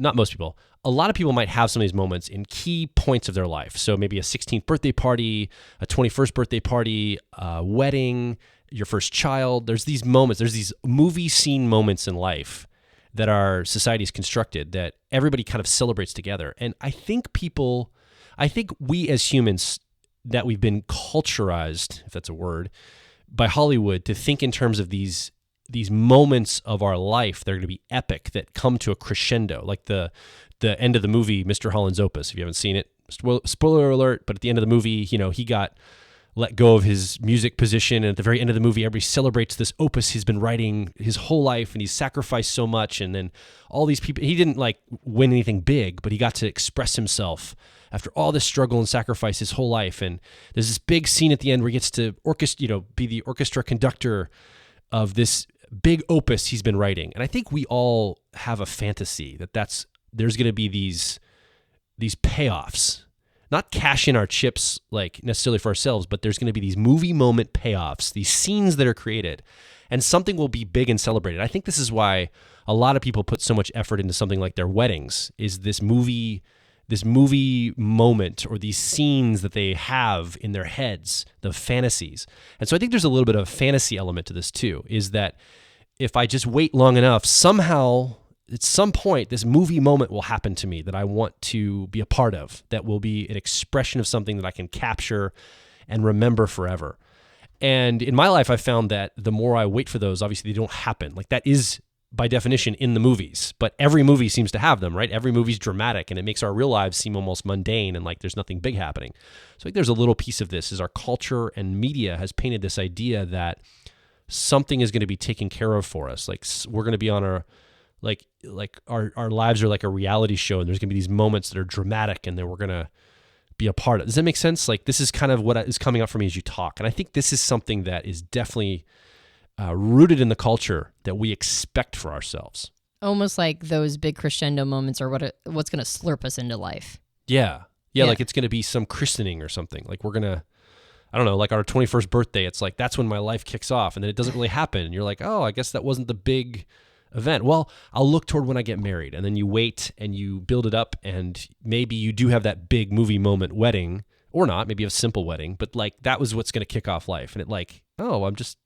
not most people, a lot of people might have some of these moments in key points of their life. So maybe a 16th birthday party, a 21st birthday party, a wedding, your first child. There's these moments, there's these movie scene moments in life that our society has constructed that everybody kind of celebrates together. And I think we as humans, that we've been culturized, if that's a word, by Hollywood to think in terms of these moments of our life that are going to be epic, that come to a crescendo, like the end of the movie, Mr. Holland's Opus. If you haven't seen it, spoiler alert, but at the end of the movie, he got let go of his music position, and at the very end of the movie, everybody celebrates this opus he's been writing his whole life, and he's sacrificed so much, and then all these people, he didn't like win anything big, but he got to express himself after all this struggle and sacrifice his whole life. And there's this big scene at the end where he gets to be the orchestra conductor of this big opus he's been writing. And I think we all have a fantasy that there's going to be these these payoffs, not cash in our chips like necessarily for ourselves, but there's going to be these movie moment payoffs, these scenes that are created, and something will be big and celebrated. I think this is why a lot of people put so much effort into something like their weddings, is this movie moment or these scenes that they have in their heads, the fantasies. And so I think there's a little bit of a fantasy element to this too, is that if I just wait long enough, somehow at some point, this movie moment will happen to me that I want to be a part of, that will be an expression of something that I can capture and remember forever. And in my life, I've found that the more I wait for those, obviously they don't happen. Like that is by definition in the movies, but every movie seems to have them, right? Every movie's dramatic and it makes our real lives seem almost mundane and like there's nothing big happening. So I think there's a little piece of this is our culture and media has painted this idea that something is going to be taken care of for us. Like we're going to be on our, like our lives are like a reality show and there's going to be these moments that are dramatic and that we're going to be a part of. Does that make sense? Like this is kind of what is coming up for me as you talk. And I think this is something that is definitely rooted in the culture that we expect for ourselves. Almost like those big crescendo moments are what's going to slurp us into life. Yeah. Like it's going to be some christening or something. Like we're going to, I don't know, like our 21st birthday, it's like, that's when my life kicks off. And then it doesn't really happen. And you're like, oh, I guess that wasn't the big event. Well, I'll look toward when I get married. And then you wait and you build it up. And maybe you do have that big movie moment wedding or not, maybe a simple wedding, but like that was what's going to kick off life. And it like, oh, I'm just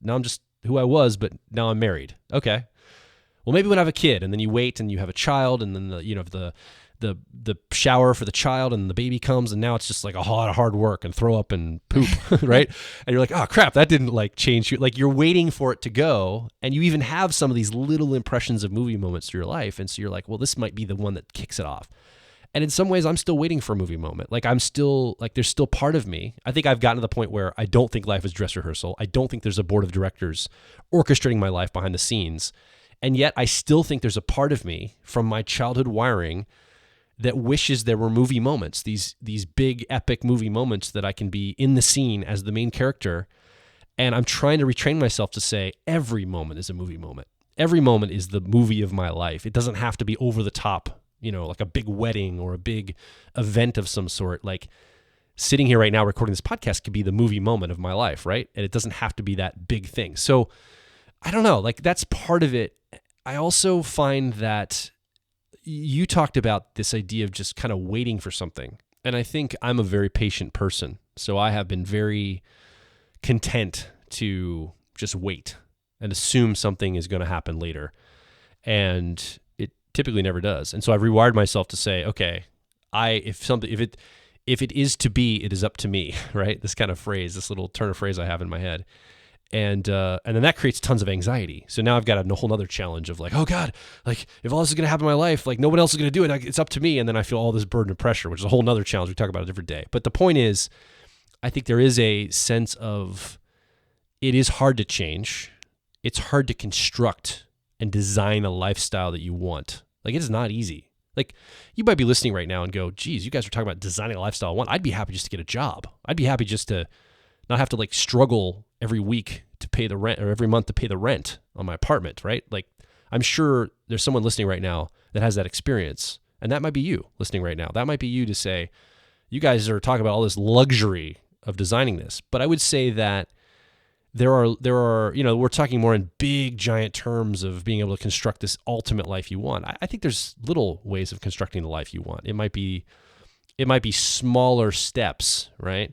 who I was, but now I'm married. Okay. Well, maybe when I have a kid and then you wait and you have a child and then the shower for the child and the baby comes and now it's just like a lot of hard work and throw up and poop, right? And you're like, oh crap, that didn't like change you. Like you're waiting for it to go and you even have some of these little impressions of movie moments through your life. And so you're like, well, this might be the one that kicks it off. And in some ways, I'm still waiting for a movie moment. Like I'm still, like there's still part of me. I think I've gotten to the point where I don't think life is dress rehearsal. I don't think there's a board of directors orchestrating my life behind the scenes. And yet I still think there's a part of me from my childhood wiring that wishes there were movie moments, these big epic movie moments that I can be in the scene as the main character. And I'm trying to retrain myself to say every moment is a movie moment. Every moment is the movie of my life. It doesn't have to be over the top, like a big wedding or a big event of some sort. Like sitting here right now recording this podcast could be the movie moment of my life, right? And it doesn't have to be that big thing. So I don't know, like that's part of it. I also find that you talked about this idea of just kind of waiting for something. And I think I'm a very patient person. So I have been very content to just wait and assume something is going to happen later. And it typically never does. And so I've rewired myself to say, okay, if it is to be, it is up to me, right? This kind of phrase, this little turn of phrase I have in my head. And then that creates tons of anxiety. So now I've got a whole nother challenge of like, oh God, like if all this is going to happen in my life, like nobody else is going to do it. It's up to me. And then I feel all this burden of pressure, which is a whole nother challenge we talk about a different day. But the point is, I think there is a sense of it is hard to change. It's hard to construct and design a lifestyle that you want. Like it is not easy. Like you might be listening right now and go, geez, you guys are talking about designing a lifestyle I want. I'd be happy just to get a job. I'd be happy just to not have to like struggle every week to pay the rent or every month to pay the rent on my apartment, right? Like I'm sure there's someone listening right now that has that experience, and that might be you listening right now. That might be you to say, you guys are talking about all this luxury of designing this. But I would say that there are, we're talking more in big giant terms of being able to construct this ultimate life you want. I think there's little ways of constructing the life you want. It might be smaller steps, right?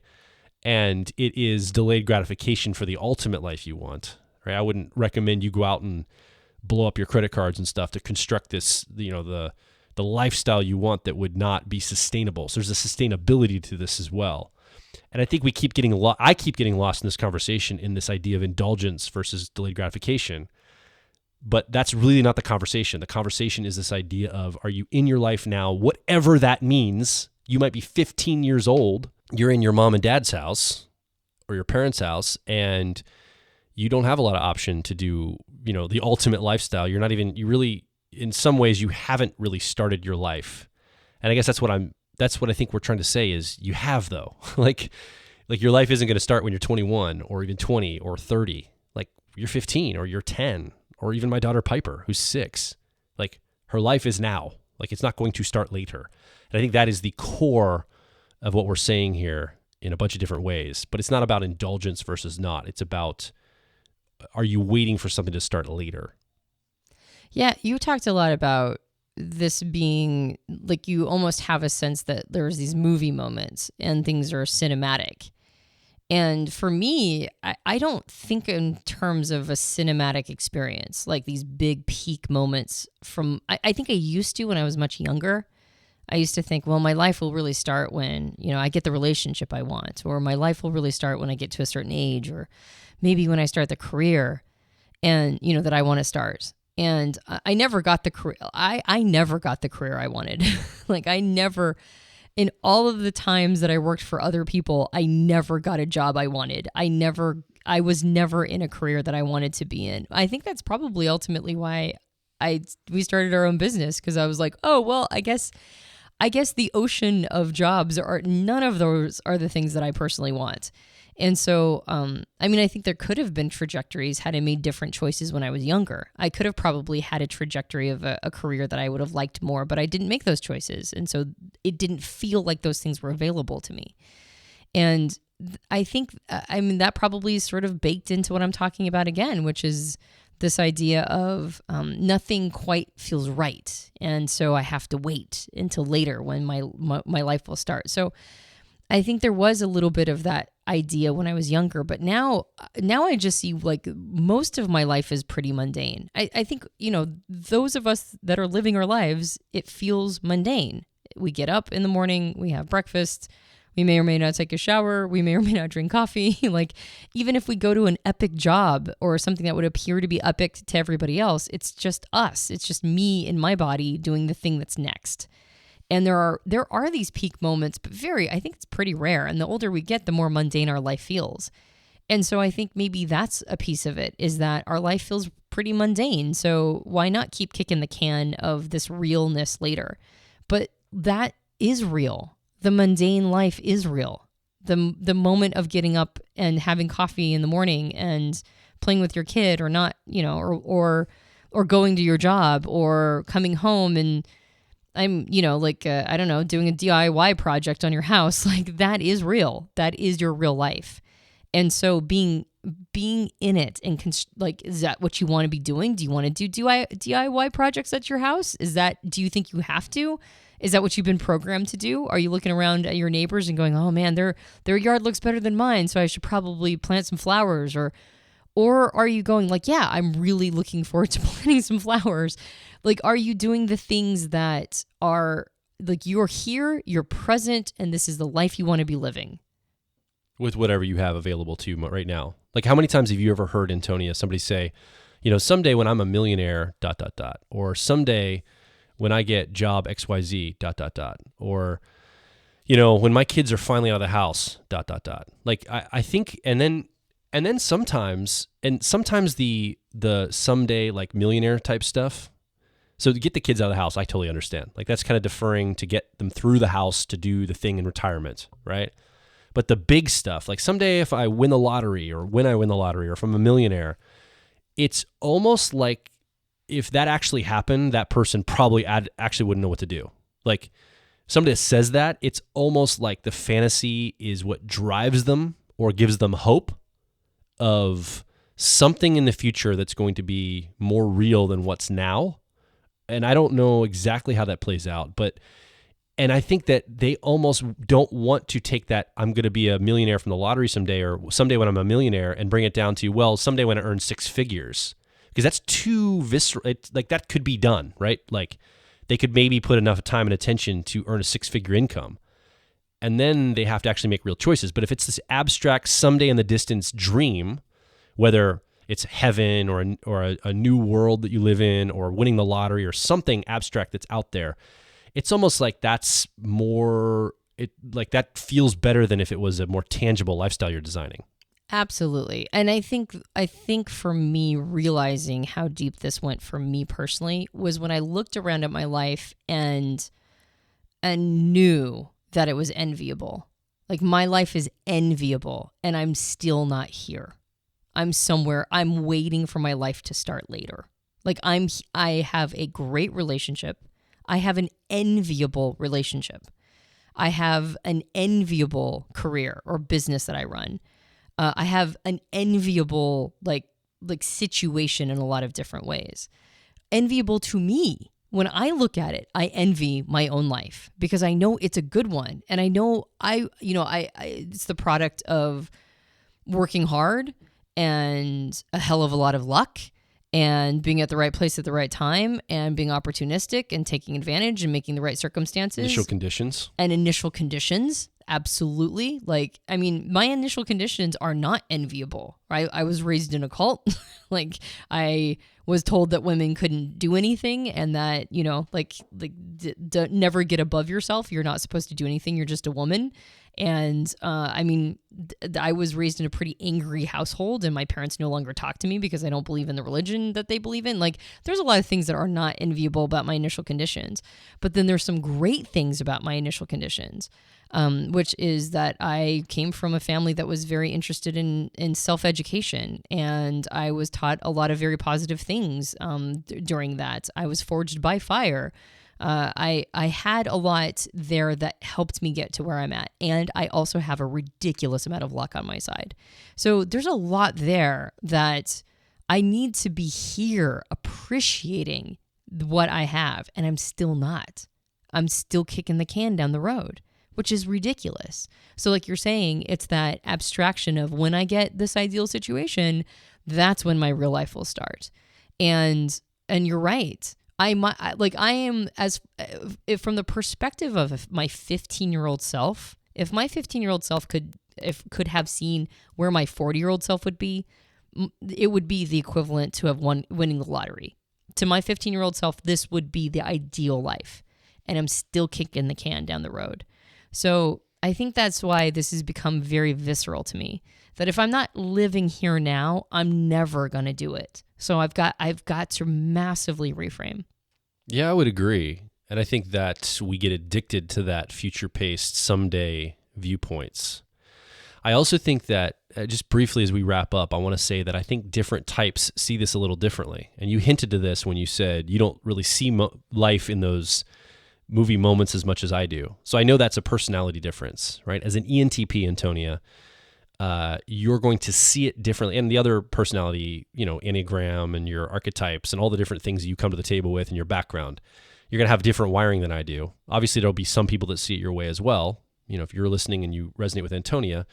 And it is delayed gratification for the ultimate life you want, right? I wouldn't recommend you go out and blow up your credit cards and stuff to construct this, the lifestyle you want that would not be sustainable. So there's a sustainability to this as well. And I think I keep getting lost in this conversation in this idea of indulgence versus delayed gratification. But that's really not the conversation. The conversation is this idea of, are you in your life now, whatever that means? You might be 15 years old. You're in your mom and dad's house or your parents' house, and you don't have a lot of option to do, the ultimate lifestyle. You really, in some ways, you haven't really started your life. And I guess that's what I think we're trying to say is you have though. like your life isn't going to start when you're 21 or even 20 or 30. Like you're 15 or you're 10 or even my daughter Piper, who's 6. Like her life is now. Like it's not going to start later. And I think that is the core of what we're saying here in a bunch of different ways. But it's not about indulgence versus not. It's about, are you waiting for something to start later? Yeah, you talked a lot about this being like you almost have a sense that there's these movie moments and things are cinematic. And for me, I don't think in terms of a cinematic experience, like these big peak moments from, I think I used to when I was much younger. I used to think, well, my life will really start when, I get the relationship I want, or my life will really start when I get to a certain age, or maybe when I start the career and, that I want to start. And I never got the career. I never got the career I wanted. Like in all of the times that I worked for other people, I never got a job I wanted. I was never in a career that I wanted to be in. I think that's probably ultimately why we started our own business, because I was like, oh, well, I guess the ocean of jobs none of those are the things that I personally want. And so, I think there could have been trajectories had I made different choices when I was younger. I could have probably had a trajectory of a career that I would have liked more, but I didn't make those choices. And so it didn't feel like those things were available to me. And I think, that probably is sort of baked into what I'm talking about again, which is this idea of nothing quite feels right. And so I have to wait until later when my life will start. So I think there was a little bit of that idea when I was younger, but now I just see like most of my life is pretty mundane. I think, those of us that are living our lives, it feels mundane. We get up in the morning, we have breakfast, we may or may not take a shower, we may or may not drink coffee. Like even if we go to an epic job or something that would appear to be epic to everybody else, it's just us. It's just me in my body doing the thing that's next. And there are these peak moments, but I think it's pretty rare. And the older we get, the more mundane our life feels. And so I think maybe that's a piece of it, is that our life feels pretty mundane. So why not keep kicking the can of this realness later? But that is real. The mundane life is real. The moment of getting up and having coffee in the morning and playing with your kid, or not, or going to your job, or coming home and I'm, I don't know, doing a DIY project on your house, like that is real. That is your real life. And so being in it and is that what you want to be doing? Do you want to do DIY projects at your house? Do you think you have to? Is that what you've been programmed to do? Are you looking around at your neighbors and going, oh man, their yard looks better than mine, so I should probably plant some flowers? Or are you going like, yeah, I'm really looking forward to planting some flowers? Like, are you doing the things that are like you're here, you're present, and this is the life you want to be living? With whatever you have available to you right now. Like how many times have you ever heard, Antonia, somebody say, someday when I'm a millionaire, ... or someday when I get job XYZ, ... or, when my kids are finally out of the house, ... Like I think, and then sometimes the someday like millionaire type stuff. So to get the kids out of the house, I totally understand. Like that's kind of deferring to get them through the house to do the thing in retirement, right? But the big stuff, like someday if I win the lottery, or when I win the lottery, or if I'm a millionaire, it's almost like if that actually happened, that person probably actually wouldn't know what to do. Like somebody that says that, it's almost like the fantasy is what drives them or gives them hope of something in the future that's going to be more real than what's now. And I don't know exactly how that plays out, and I think that they almost don't want to take that I'm going to be a millionaire from the lottery someday, or someday when I'm a millionaire, and bring it down to, well, someday when I earn six figures, because that's too visceral. Like that could be done, right? Like they could maybe put enough time and attention to earn a six-figure income, and then they have to actually make real choices. But if it's this abstract someday in the distance dream, whether it's heaven or a new world that you live in, or winning the lottery, or something abstract that's out there, it's almost like that's more, that feels better than if it was a more tangible lifestyle you're designing. Absolutely. And I think for me, realizing how deep this went for me personally was when I looked around at my life and knew that it was enviable. Like my life is enviable and I'm still not here. I'm somewhere, I'm waiting for my life to start later. Like I have a great relationship. I have an enviable relationship. I have an enviable career or business that I run. I have an enviable like situation in a lot of different ways. Enviable to me. When I look at it, I envy my own life because I know it's a good one. And I know it's the product of working hard and a hell of a lot of luck and being at the right place at the right time and being opportunistic and taking advantage and making the right circumstances. Initial conditions. And initial conditions. Absolutely. Like, I mean, my initial conditions are not enviable, right? I was raised in a cult. Like, I was told that women couldn't do anything and that, never get above yourself. You're not supposed to do anything. You're just a woman. And I was raised in a pretty angry household, and my parents no longer talk to me because I don't believe in the religion that they believe in. Like, there's a lot of things that are not enviable about my initial conditions. But then there's some great things about my initial conditions, which is that I came from a family that was very interested in self-education, and I was taught a lot of very positive things during that. I was forged by fire. I had a lot there that helped me get to where I'm at. And I also have a ridiculous amount of luck on my side. So there's a lot there that I need to be here appreciating what I have. And I'm still not. I'm still kicking the can down the road, which is ridiculous. So like you're saying, it's that abstraction of when I get this ideal situation, that's when my real life will start. And you're right. From the perspective of my 15-year-old self, if my 15-year-old self could have seen where my 40-year-old self would be, it would be the equivalent to winning the lottery. To my 15-year-old self, this would be the ideal life, and I'm still kicking the can down the road. So I think that's why this has become very visceral to me, that if I'm not living here now, I'm never going to do it. So I've got to massively reframe. Yeah, I would agree. And I think that we get addicted to that future-paced someday viewpoints. I also think that, just briefly as we wrap up, I want to say that I think different types see this a little differently. And you hinted to this when you said you don't really see life in those movie moments as much as I do. So I know that's a personality difference, right? As an ENTP, Antonia, you're going to see it differently. And the other personality, Enneagram and your archetypes and all the different things that you come to the table with and your background, you're going to have different wiring than I do. Obviously, there'll be some people that see it your way as well. If you're listening and you resonate with Antonia,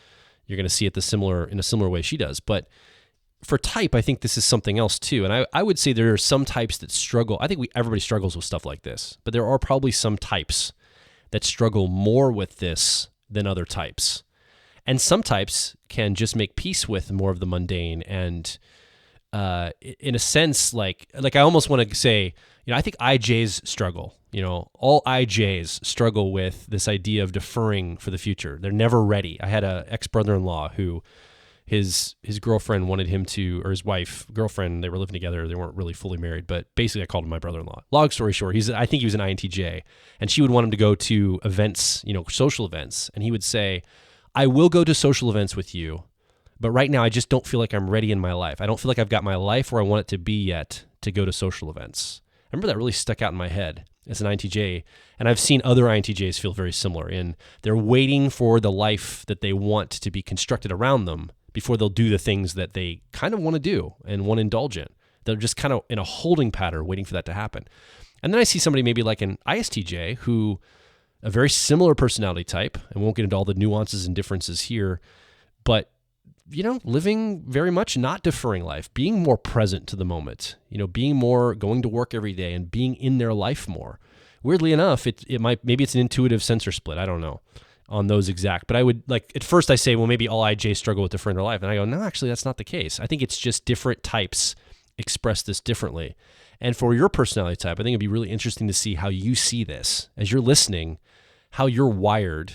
you're going to see it in a similar way she does. But for type, I think this is something else too. And I would say there are some types that struggle. I think everybody struggles with stuff like this, but there are probably some types that struggle more with this than other types. And some types can just make peace with more of the mundane. And in a sense, like I almost want to say, I think IJs struggle. All IJs struggle with this idea of deferring for the future. They're never ready. I had an ex-brother-in-law who his girlfriend wanted him to, or his girlfriend, they were living together. They weren't really fully married, but basically I called him my brother-in-law. Long story short, I think he was an INTJ, and she would want him to go to events, social events. And he would say, I will go to social events with you, but right now I just don't feel like I'm ready in my life. I don't feel like I've got my life where I want it to be yet to go to social events. I remember that really stuck out in my head as an INTJ, and I've seen other INTJs feel very similar in they're waiting for the life that they want to be constructed around them before they'll do the things that they kind of want to do and want to indulge in. They're just kind of in a holding pattern waiting for that to happen. And then I see somebody maybe like an ISTJ who, a very similar personality type, and we won't get into all the nuances and differences here, but, living very much not deferring life, being more present to the moment, being more going to work every day and being in their life more. Weirdly enough, maybe it's an intuitive sensor split. I don't know on those exact, but I would at first I say, well, maybe all IJs struggle with deferring their life. And I go, no, actually that's not the case. I think it's just different types express this differently. And for your personality type, I think it'd be really interesting to see how you see this as you're listening, how you're wired,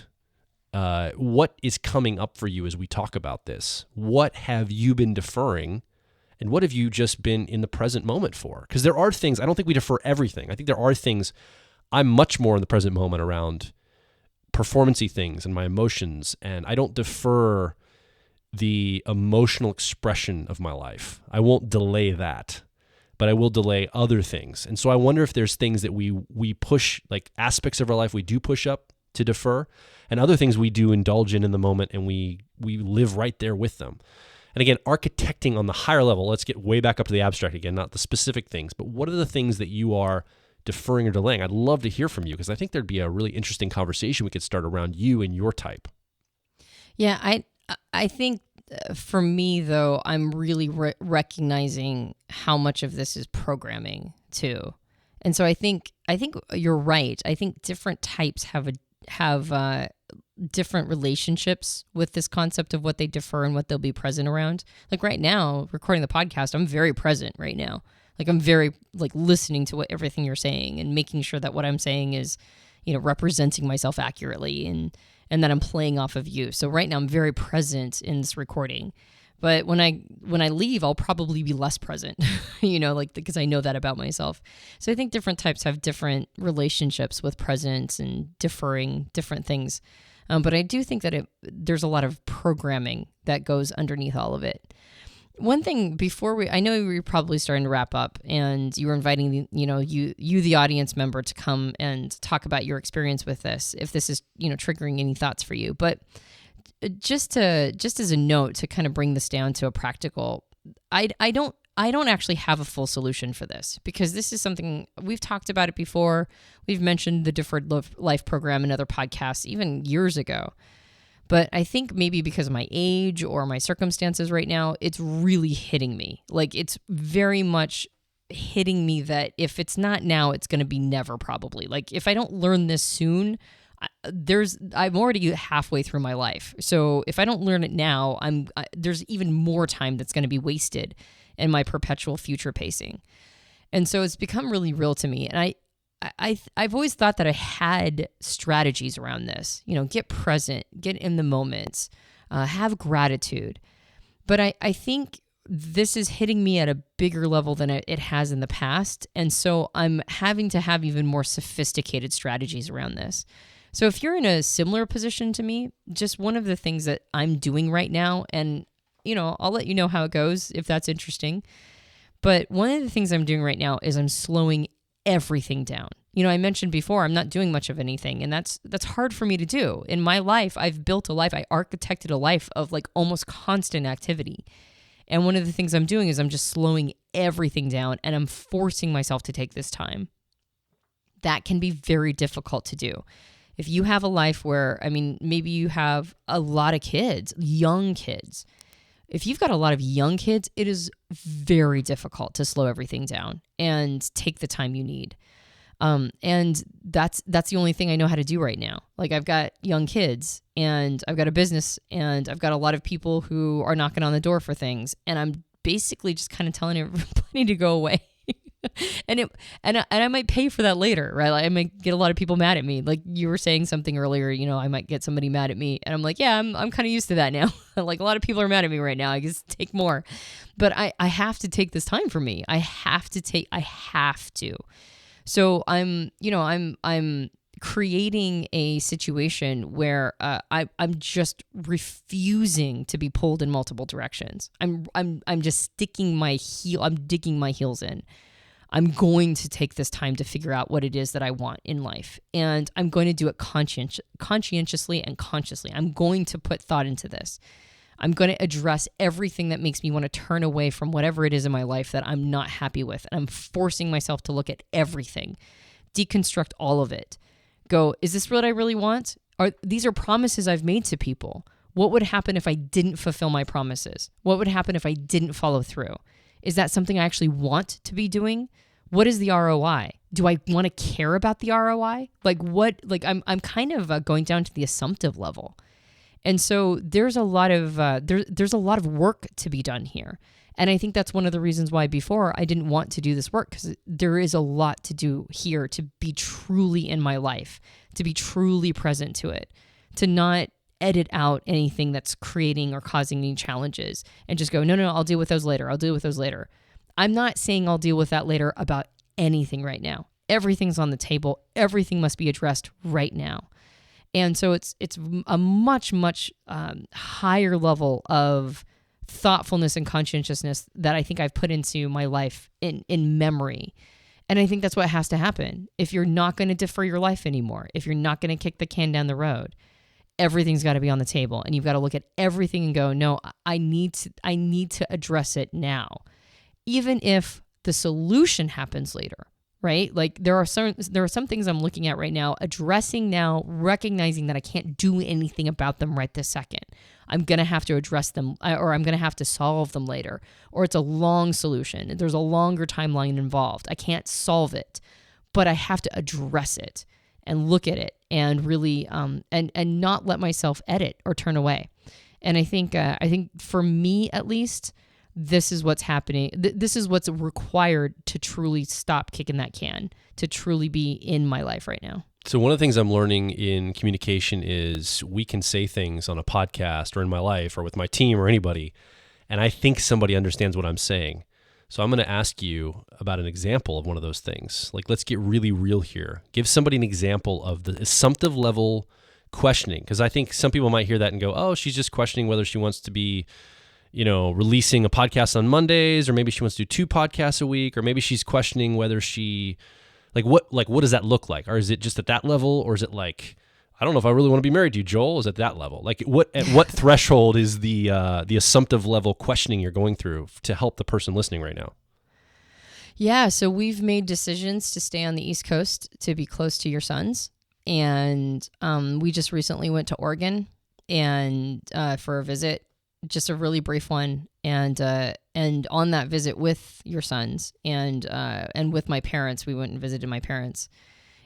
what is coming up for you as we talk about this. What have you been deferring, and what have you just been in the present moment for? Because there are things, I don't think we defer everything. I think there are things I'm much more in the present moment around performance-y things and my emotions, and I don't defer the emotional expression of my life. I won't delay that. but I will delay other things. And so I wonder if there's things that we push, like aspects of our life we do push up to defer, and other things we do indulge in the moment, and we live right there with them. And again, architecting on the higher level, let's get way back up to the abstract again, not the specific things, but what are the things that you are deferring or delaying? I'd love to hear from you, because I think there'd be a really interesting conversation we could start around you and your type. Yeah, I think for me, though, I'm really recognizing how much of this is programming too. And so I think you're right. I think different types have different relationships with this concept of what they defer and what they'll be present around. Like right now, recording the podcast, I'm very present right now. Like I'm very listening to everything you're saying and making sure that what I'm saying is, representing myself accurately and that I'm playing off of you. So right now I'm very present in this recording. But when I leave, I'll probably be less present, because I know that about myself. So I think different types have different relationships with presence and deferring different things. But I do think that there's a lot of programming that goes underneath all of it. One thing before I know we were probably starting to wrap up, and you were inviting the audience member to come and talk about your experience with this, if this is triggering any thoughts for you. But just as a note to kind of bring this down to a practical, I don't actually have a full solution for this, because this is something we've talked about it before. We've mentioned the Deferred Life program in other podcasts even years ago. But I think maybe because of my age or my circumstances right now, it's really hitting me. Like it's very much hitting me that if it's not now, it's going to be never probably. Like if I don't learn this soon, I'm already halfway through my life. So if I don't learn it now, there's even more time that's going to be wasted in my perpetual future pacing. And so it's become really real to me. And I've always thought that I had strategies around this, get present, get in the moments, have gratitude. But I think this is hitting me at a bigger level than it has in the past. And so I'm having to have even more sophisticated strategies around this. So if you're in a similar position to me, just one of the things that I'm doing right now, and, I'll let you know how it goes if that's interesting. But one of the things I'm doing right now is I'm slowing everything down. I mentioned before, I'm not doing much of anything, and that's hard for me to do. In my life, I've built a life, I architected a life of almost constant activity. And one of the things I'm doing is I'm just slowing everything down, and I'm forcing myself to take this time. That can be very difficult to do. If you have a life where, maybe you have a lot of kids, young kids. If you've got a lot of young kids, it is very difficult to slow everything down and take the time you need. And that's the only thing I know how to do right now. Like I've got young kids, and I've got a business, and I've got a lot of people who are knocking on the door for things. And I'm basically just kind of telling everybody to go away. And I might pay for that later, right? Like I might get a lot of people mad at me. Like you were saying something earlier, I might get somebody mad at me, and I'm like, yeah, I'm kind of used to that now. Like a lot of people are mad at me right now. I guess take more, but I have to take this time for me. I have to. So I'm creating a situation where I'm just refusing to be pulled in multiple directions. I'm just digging my heels in. I'm going to take this time to figure out what it is that I want in life. And I'm going to do it conscientiously and consciously. I'm going to put thought into this. I'm going to address everything that makes me want to turn away from whatever it is in my life that I'm not happy with. And I'm forcing myself to look at everything, deconstruct all of it. Go, is this what I really want? These are promises I've made to people. What would happen if I didn't fulfill my promises? What would happen if I didn't follow through? Is that something I actually want to be doing? What is the ROI? Do I want to care about the ROI? I'm kind of going down to the assumptive level. And so there's a lot of there's a lot of work to be done here. And I think that's one of the reasons why before I didn't want to do this work, because there is a lot to do here to be truly in my life, to be truly present to it, to not edit out anything that's creating or causing any challenges and just go, no, I'll deal with those later. I'm not saying I'll deal with that later about anything right now. Everything's on the table. Everything must be addressed right now. And so it's a much higher level of thoughtfulness and conscientiousness that I think I've put into my life in memory. And I think that's what has to happen. If you're not going to defer your life anymore, if you're not going to kick the can down the road, everything's got to be on the table, and you've got to look at everything and go, no, I need to address it now, even if the solution happens later, right? Like there are some things I'm looking at right now, addressing now, recognizing that I can't do anything about them right this second. I'm going to have to address them, or I'm going to have to solve them later, or it's a long solution. There's a longer timeline involved. I can't solve it, but I have to address it and look at it and really and not let myself edit or turn away. And I think for me at least, this is what's happening. This is what's required to truly stop kicking that can, to truly be in my life right now. So one of the things I'm learning in communication is we can say things on a podcast or in my life or with my team or anybody, and I think somebody understands what I'm saying. So I'm going to ask you about an example of one of those things. Like, let's get really real here. Give somebody an example of the assumptive level questioning, because I think some people might hear that and go, oh, she's just questioning whether she wants to be, releasing a podcast on Mondays, or maybe she wants to do 2 podcasts a week, or maybe she's questioning whether she, what does that look like? Or is it just at that level? Or is it like, I don't know if I really want to be married to you, Joel, is at that level? Like at what threshold is the assumptive level questioning you're going through to help the person listening right now? Yeah. So we've made decisions to stay on the East Coast to be close to your sons. And we just recently went to Oregon and for a visit, just a really brief one, and on that visit with your sons and with my parents, we went and visited my parents.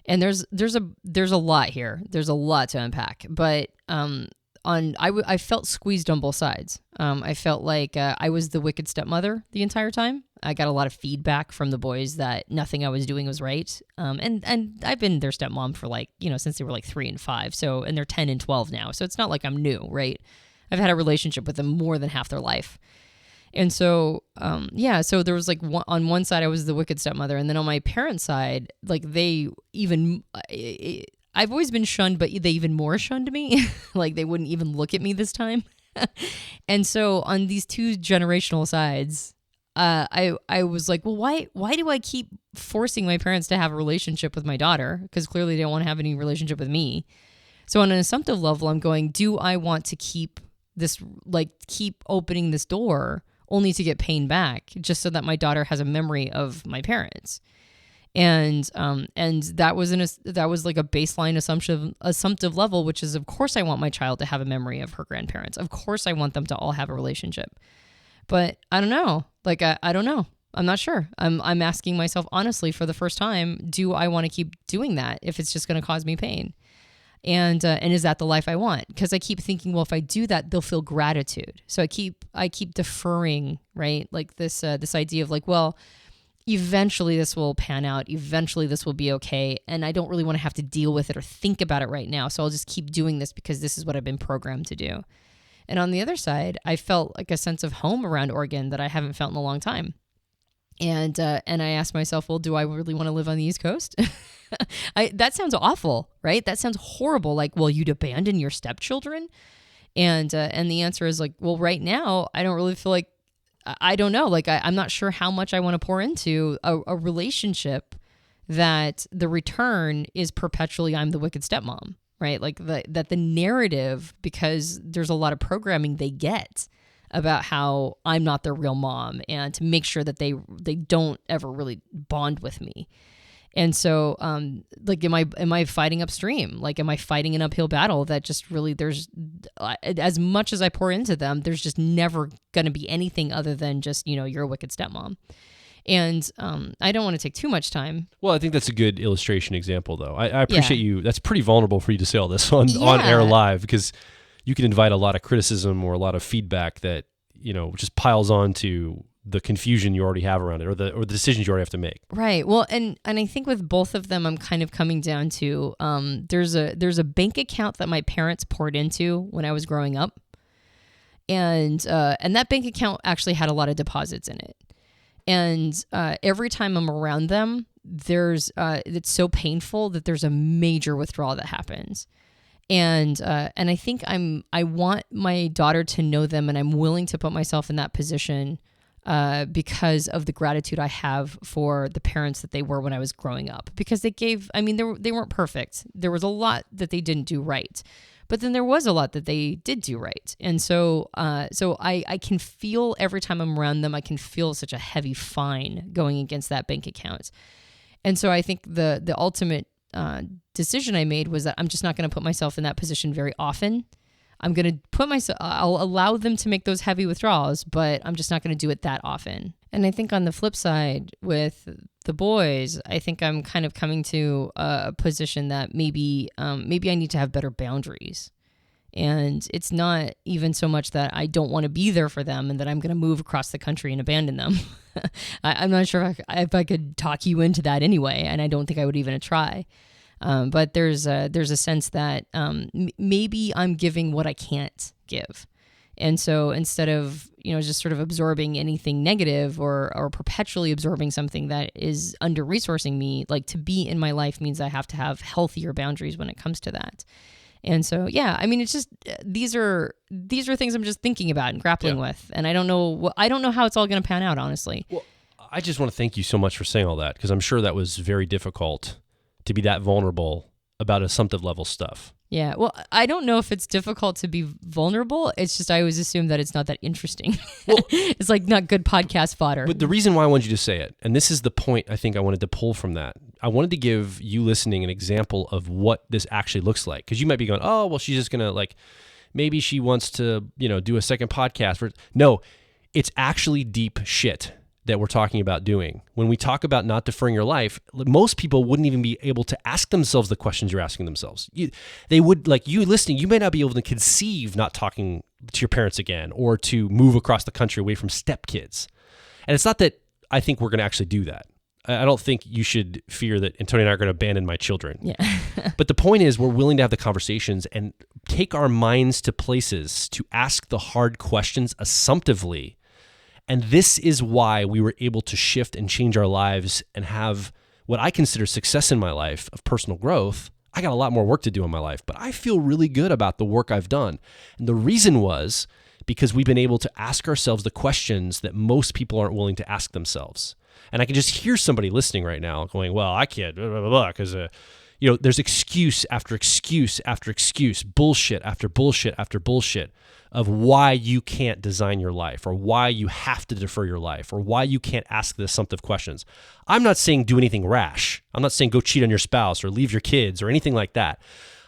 And there's a lot here. There's a lot to unpack, but I felt squeezed on both sides. I felt like I was the wicked stepmother the entire time. I got a lot of feedback from the boys that nothing I was doing was right. And I've been their stepmom for since they were 3 and 5. So, and they're 10 and 12 now. So it's not like I'm new, right? I've had a relationship with them more than half their life. And so, so there was on one side, I was the wicked stepmother. And then on my parents' side, I've always been shunned, but they even more shunned me. They wouldn't even look at me this time. And so on these 2 generational sides, I was like, well, why do I keep forcing my parents to have a relationship with my daughter? Because clearly they don't want to have any relationship with me. So on an assumptive level, I'm going, do I want to keep opening this door only to get pain back, just so that my daughter has a memory of my parents? And that was like a baseline assumptive level, which is, of course I want my child to have a memory of her grandparents. Of course I want them to all have a relationship. But I don't know. I don't know. I'm not sure. I'm asking myself honestly for the first time, do I want to keep doing that if it's just going to cause me pain? And is that the life I want? Because I keep thinking, well, if I do that, they'll feel gratitude. So I keep deferring, right? This idea of well, eventually this will pan out. Eventually this will be okay. And I don't really want to have to deal with it or think about it right now. So I'll just keep doing this because this is what I've been programmed to do. And on the other side, I felt like a sense of home around Oregon that I haven't felt in a long time. And I asked myself, well, do I really want to live on the East Coast? That sounds awful, right? That sounds horrible. Well, you'd abandon your stepchildren? And the answer is well, right now, I don't really feel like, I don't know. I'm not sure how much I want to pour into a relationship that the return is perpetually, I'm the wicked stepmom, right? That the narrative, because there's a lot of programming they get about how I'm not their real mom, and to make sure that they don't ever really bond with me. And so, am I fighting upstream? Am I fighting an uphill battle that just really, there's, as much as I pour into them, there's just never going to be anything other than just, you're a wicked stepmom. And I don't want to take too much time. Well, I think that's a good illustration example, though. I appreciate you. That's pretty vulnerable for you to say all this on air live, because you can invite a lot of criticism or a lot of feedback that, just piles on to the confusion you already have around it, or the decisions you already have to make. Right. Well, and I think with both of them, I'm kind of coming down to there's a bank account that my parents poured into when I was growing up, and that bank account actually had a lot of deposits in it. And every time I'm around them, it's so painful that there's a major withdrawal that happens. And I think I want my daughter to know them, and I'm willing to put myself in that position because of the gratitude I have for the parents that they were when I was growing up. Because they weren't perfect. There was a lot that they didn't do right, but then there was a lot that they did do right. And so I can feel every time I'm around them, I can feel such a heavy fine going against that bank account. And so I think the ultimate decision I made was that I'm just not going to put myself in that position very often. I'll allow them to make those heavy withdrawals, but I'm just not going to do it that often. And I think on the flip side with the boys, I think I'm kind of coming to a position that maybe I need to have better boundaries. And it's not even so much that I don't want to be there for them and that I'm going to move across the country and abandon them. I'm not sure if I could talk you into that anyway, and I don't think I would even try. But there's a sense that maybe I'm giving what I can't give. And so instead of, just sort of absorbing anything negative or perpetually absorbing something that is under-resourcing me, like to be in my life means I have to have healthier boundaries when it comes to that. And so, yeah, I mean, it's just, these are things I'm just thinking about and grappling with. And I don't know how it's all going to pan out, honestly. Well, I just want to thank you so much for saying all that, because I'm sure that was very difficult to be that vulnerable about assumptive level stuff. Yeah, well, I don't know if it's difficult to be vulnerable. It's just I always assume that it's not that interesting. Well, it's like not good podcast fodder. But the reason why I wanted you to say it, and this is the point I think I wanted to pull from that, I wanted to give you listening an example of what this actually looks like. Because you might be going, oh, well, she's just going to maybe she wants to, do a second podcast. No, it's actually deep shit that we're talking about doing. When we talk about not deferring your life, most people wouldn't even be able to ask themselves the questions you're asking themselves. They would, like you listening, you may not be able to conceive not talking to your parents again or to move across the country away from stepkids. And it's not that I think we're going to actually do that. I don't think you should fear that Antonia and I are going to abandon my children. Yeah. But the point is, we're willing to have the conversations and take our minds to places to ask the hard questions assumptively. And this is why we were able to shift and change our lives and have what I consider success in my life of personal growth. I got a lot more work to do in my life, but I feel really good about the work I've done. And the reason was because we've been able to ask ourselves the questions that most people aren't willing to ask themselves. And I can just hear somebody listening right now going, well, I can't, blah, blah, blah, because, there's excuse after excuse after excuse, bullshit after bullshit after bullshit of why you can't design your life or why you have to defer your life or why you can't ask the assumptive questions. I'm not saying do anything rash. I'm not saying go cheat on your spouse or leave your kids or anything like that.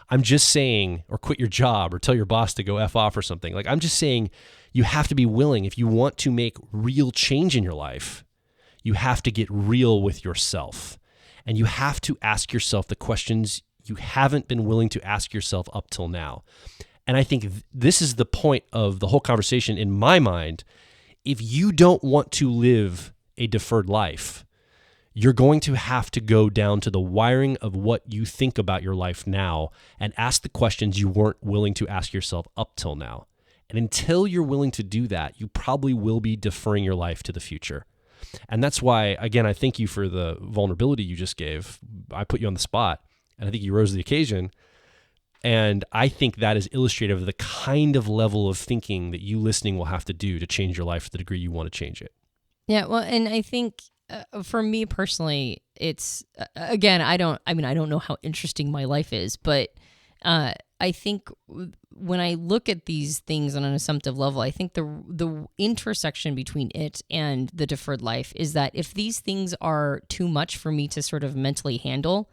I'm just saying, or quit your job or tell your boss to go F off or something. I'm just saying you have to be willing. If you want to make real change in your life, you have to get real with yourself. And you have to ask yourself the questions you haven't been willing to ask yourself up till now. And I think this is the point of the whole conversation in my mind. If you don't want to live a deferred life, you're going to have to go down to the wiring of what you think about your life now and ask the questions you weren't willing to ask yourself up till now. And until you're willing to do that, you probably will be deferring your life to the future. And that's why, again, I thank you for the vulnerability you just gave. I put you on the spot, and I think you rose to the occasion. And I think that is illustrative of the kind of level of thinking that you listening will have to do to change your life to the degree you want to change it. Yeah, well, and I think for me personally, it's, again, I don't know how interesting my life is, but I think when I look at these things on an assumptive level, I think the intersection between it and the deferred life is that if these things are too much for me to sort of mentally handle,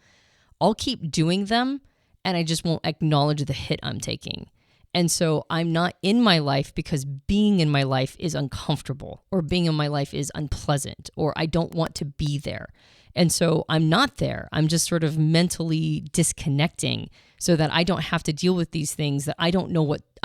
I'll keep doing them and I just won't acknowledge the hit I'm taking. And so I'm not in my life because being in my life is uncomfortable or being in my life is unpleasant or I don't want to be there. And so I'm not there. I'm just sort of mentally disconnecting so that I don't have to deal with these things that I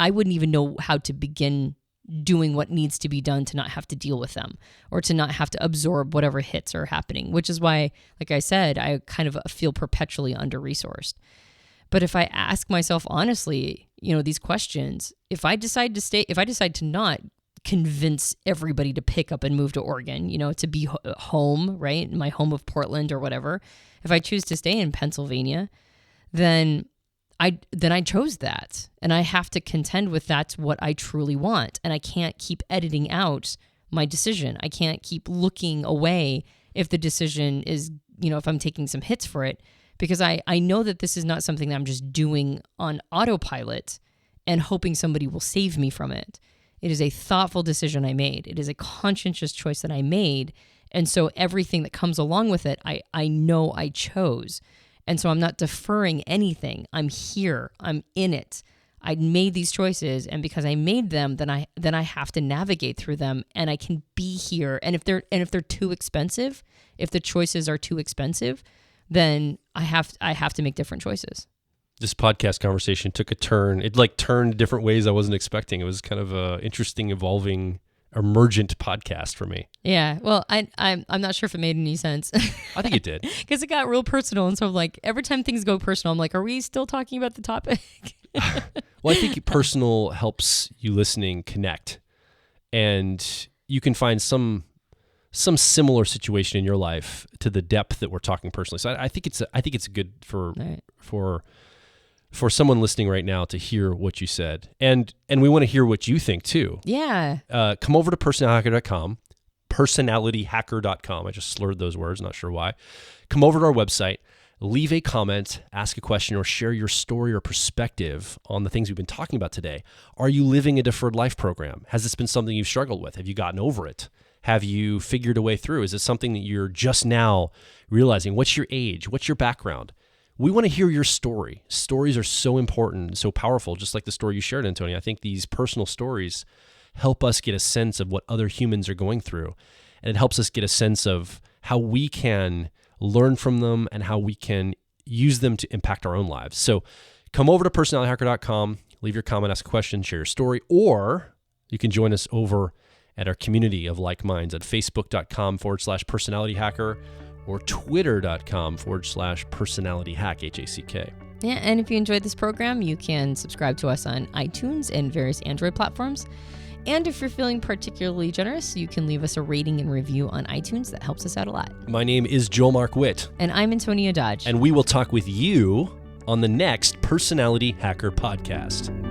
wouldn't even know how to begin doing what needs to be done to not have to deal with them or to not have to absorb whatever hits are happening, which is why, like I said, I kind of feel perpetually under-resourced. But if I ask myself honestly, these questions, if I decide to not convince everybody to pick up and move to Oregon, to be home, right? My home of Portland or whatever. If I choose to stay in Pennsylvania, then then I chose that, and I have to contend with that's what I truly want, and I can't keep editing out my decision. I can't keep looking away if the decision is, if I'm taking some hits for it, because I know that this is not something that I'm just doing on autopilot and hoping somebody will save me from it. It is a thoughtful decision I made. It is a conscientious choice that I made, and so everything that comes along with it, I know I chose. And so I'm not deferring anything. I'm here. I'm in it. I made these choices, and because I made them, then I have to navigate through them, and I can be here. And if they're too expensive, if the choices are too expensive, then I have to make different choices. This podcast conversation took a turn. It turned different ways I wasn't expecting. It was kind of a interesting, evolving, emergent podcast for me. Yeah. Well, I'm not sure if it made any sense. I think it did. Because it got real personal. And so every time things go personal, I'm like, are we still talking about the topic? Well, I think personal helps you listening connect. And you can find some similar situation in your life to the depth that we're talking personally. So I think it's good for someone listening right now to hear what you said. And we want to hear what you think too. Yeah. Come over to personalityhacker.com, personalityhacker.com. I just slurred those words, not sure why. Come over to our website, leave a comment, ask a question, or share your story or perspective on the things we've been talking about today. Are you living a deferred life program? Has this been something you've struggled with? Have you gotten over it? Have you figured a way through? Is it something that you're just now realizing? What's your age? What's your background? We want to hear your story. Stories are so important, so powerful, just like the story you shared, Antonia. I think these personal stories help us get a sense of what other humans are going through. And it helps us get a sense of how we can learn from them and how we can use them to impact our own lives. So come over to personalityhacker.com, leave your comment, ask a question, share your story, or you can join us over at our community of like minds at facebook.com/personalityhacker or twitter.com/personalityhack, HACK. Yeah, and if you enjoyed this program, you can subscribe to us on iTunes and various Android platforms. And if you're feeling particularly generous, you can leave us a rating and review on iTunes. That helps us out a lot. My name is Joel Mark Witt. And I'm Antonia Dodge. And we will talk with you on the next Personality Hacker podcast.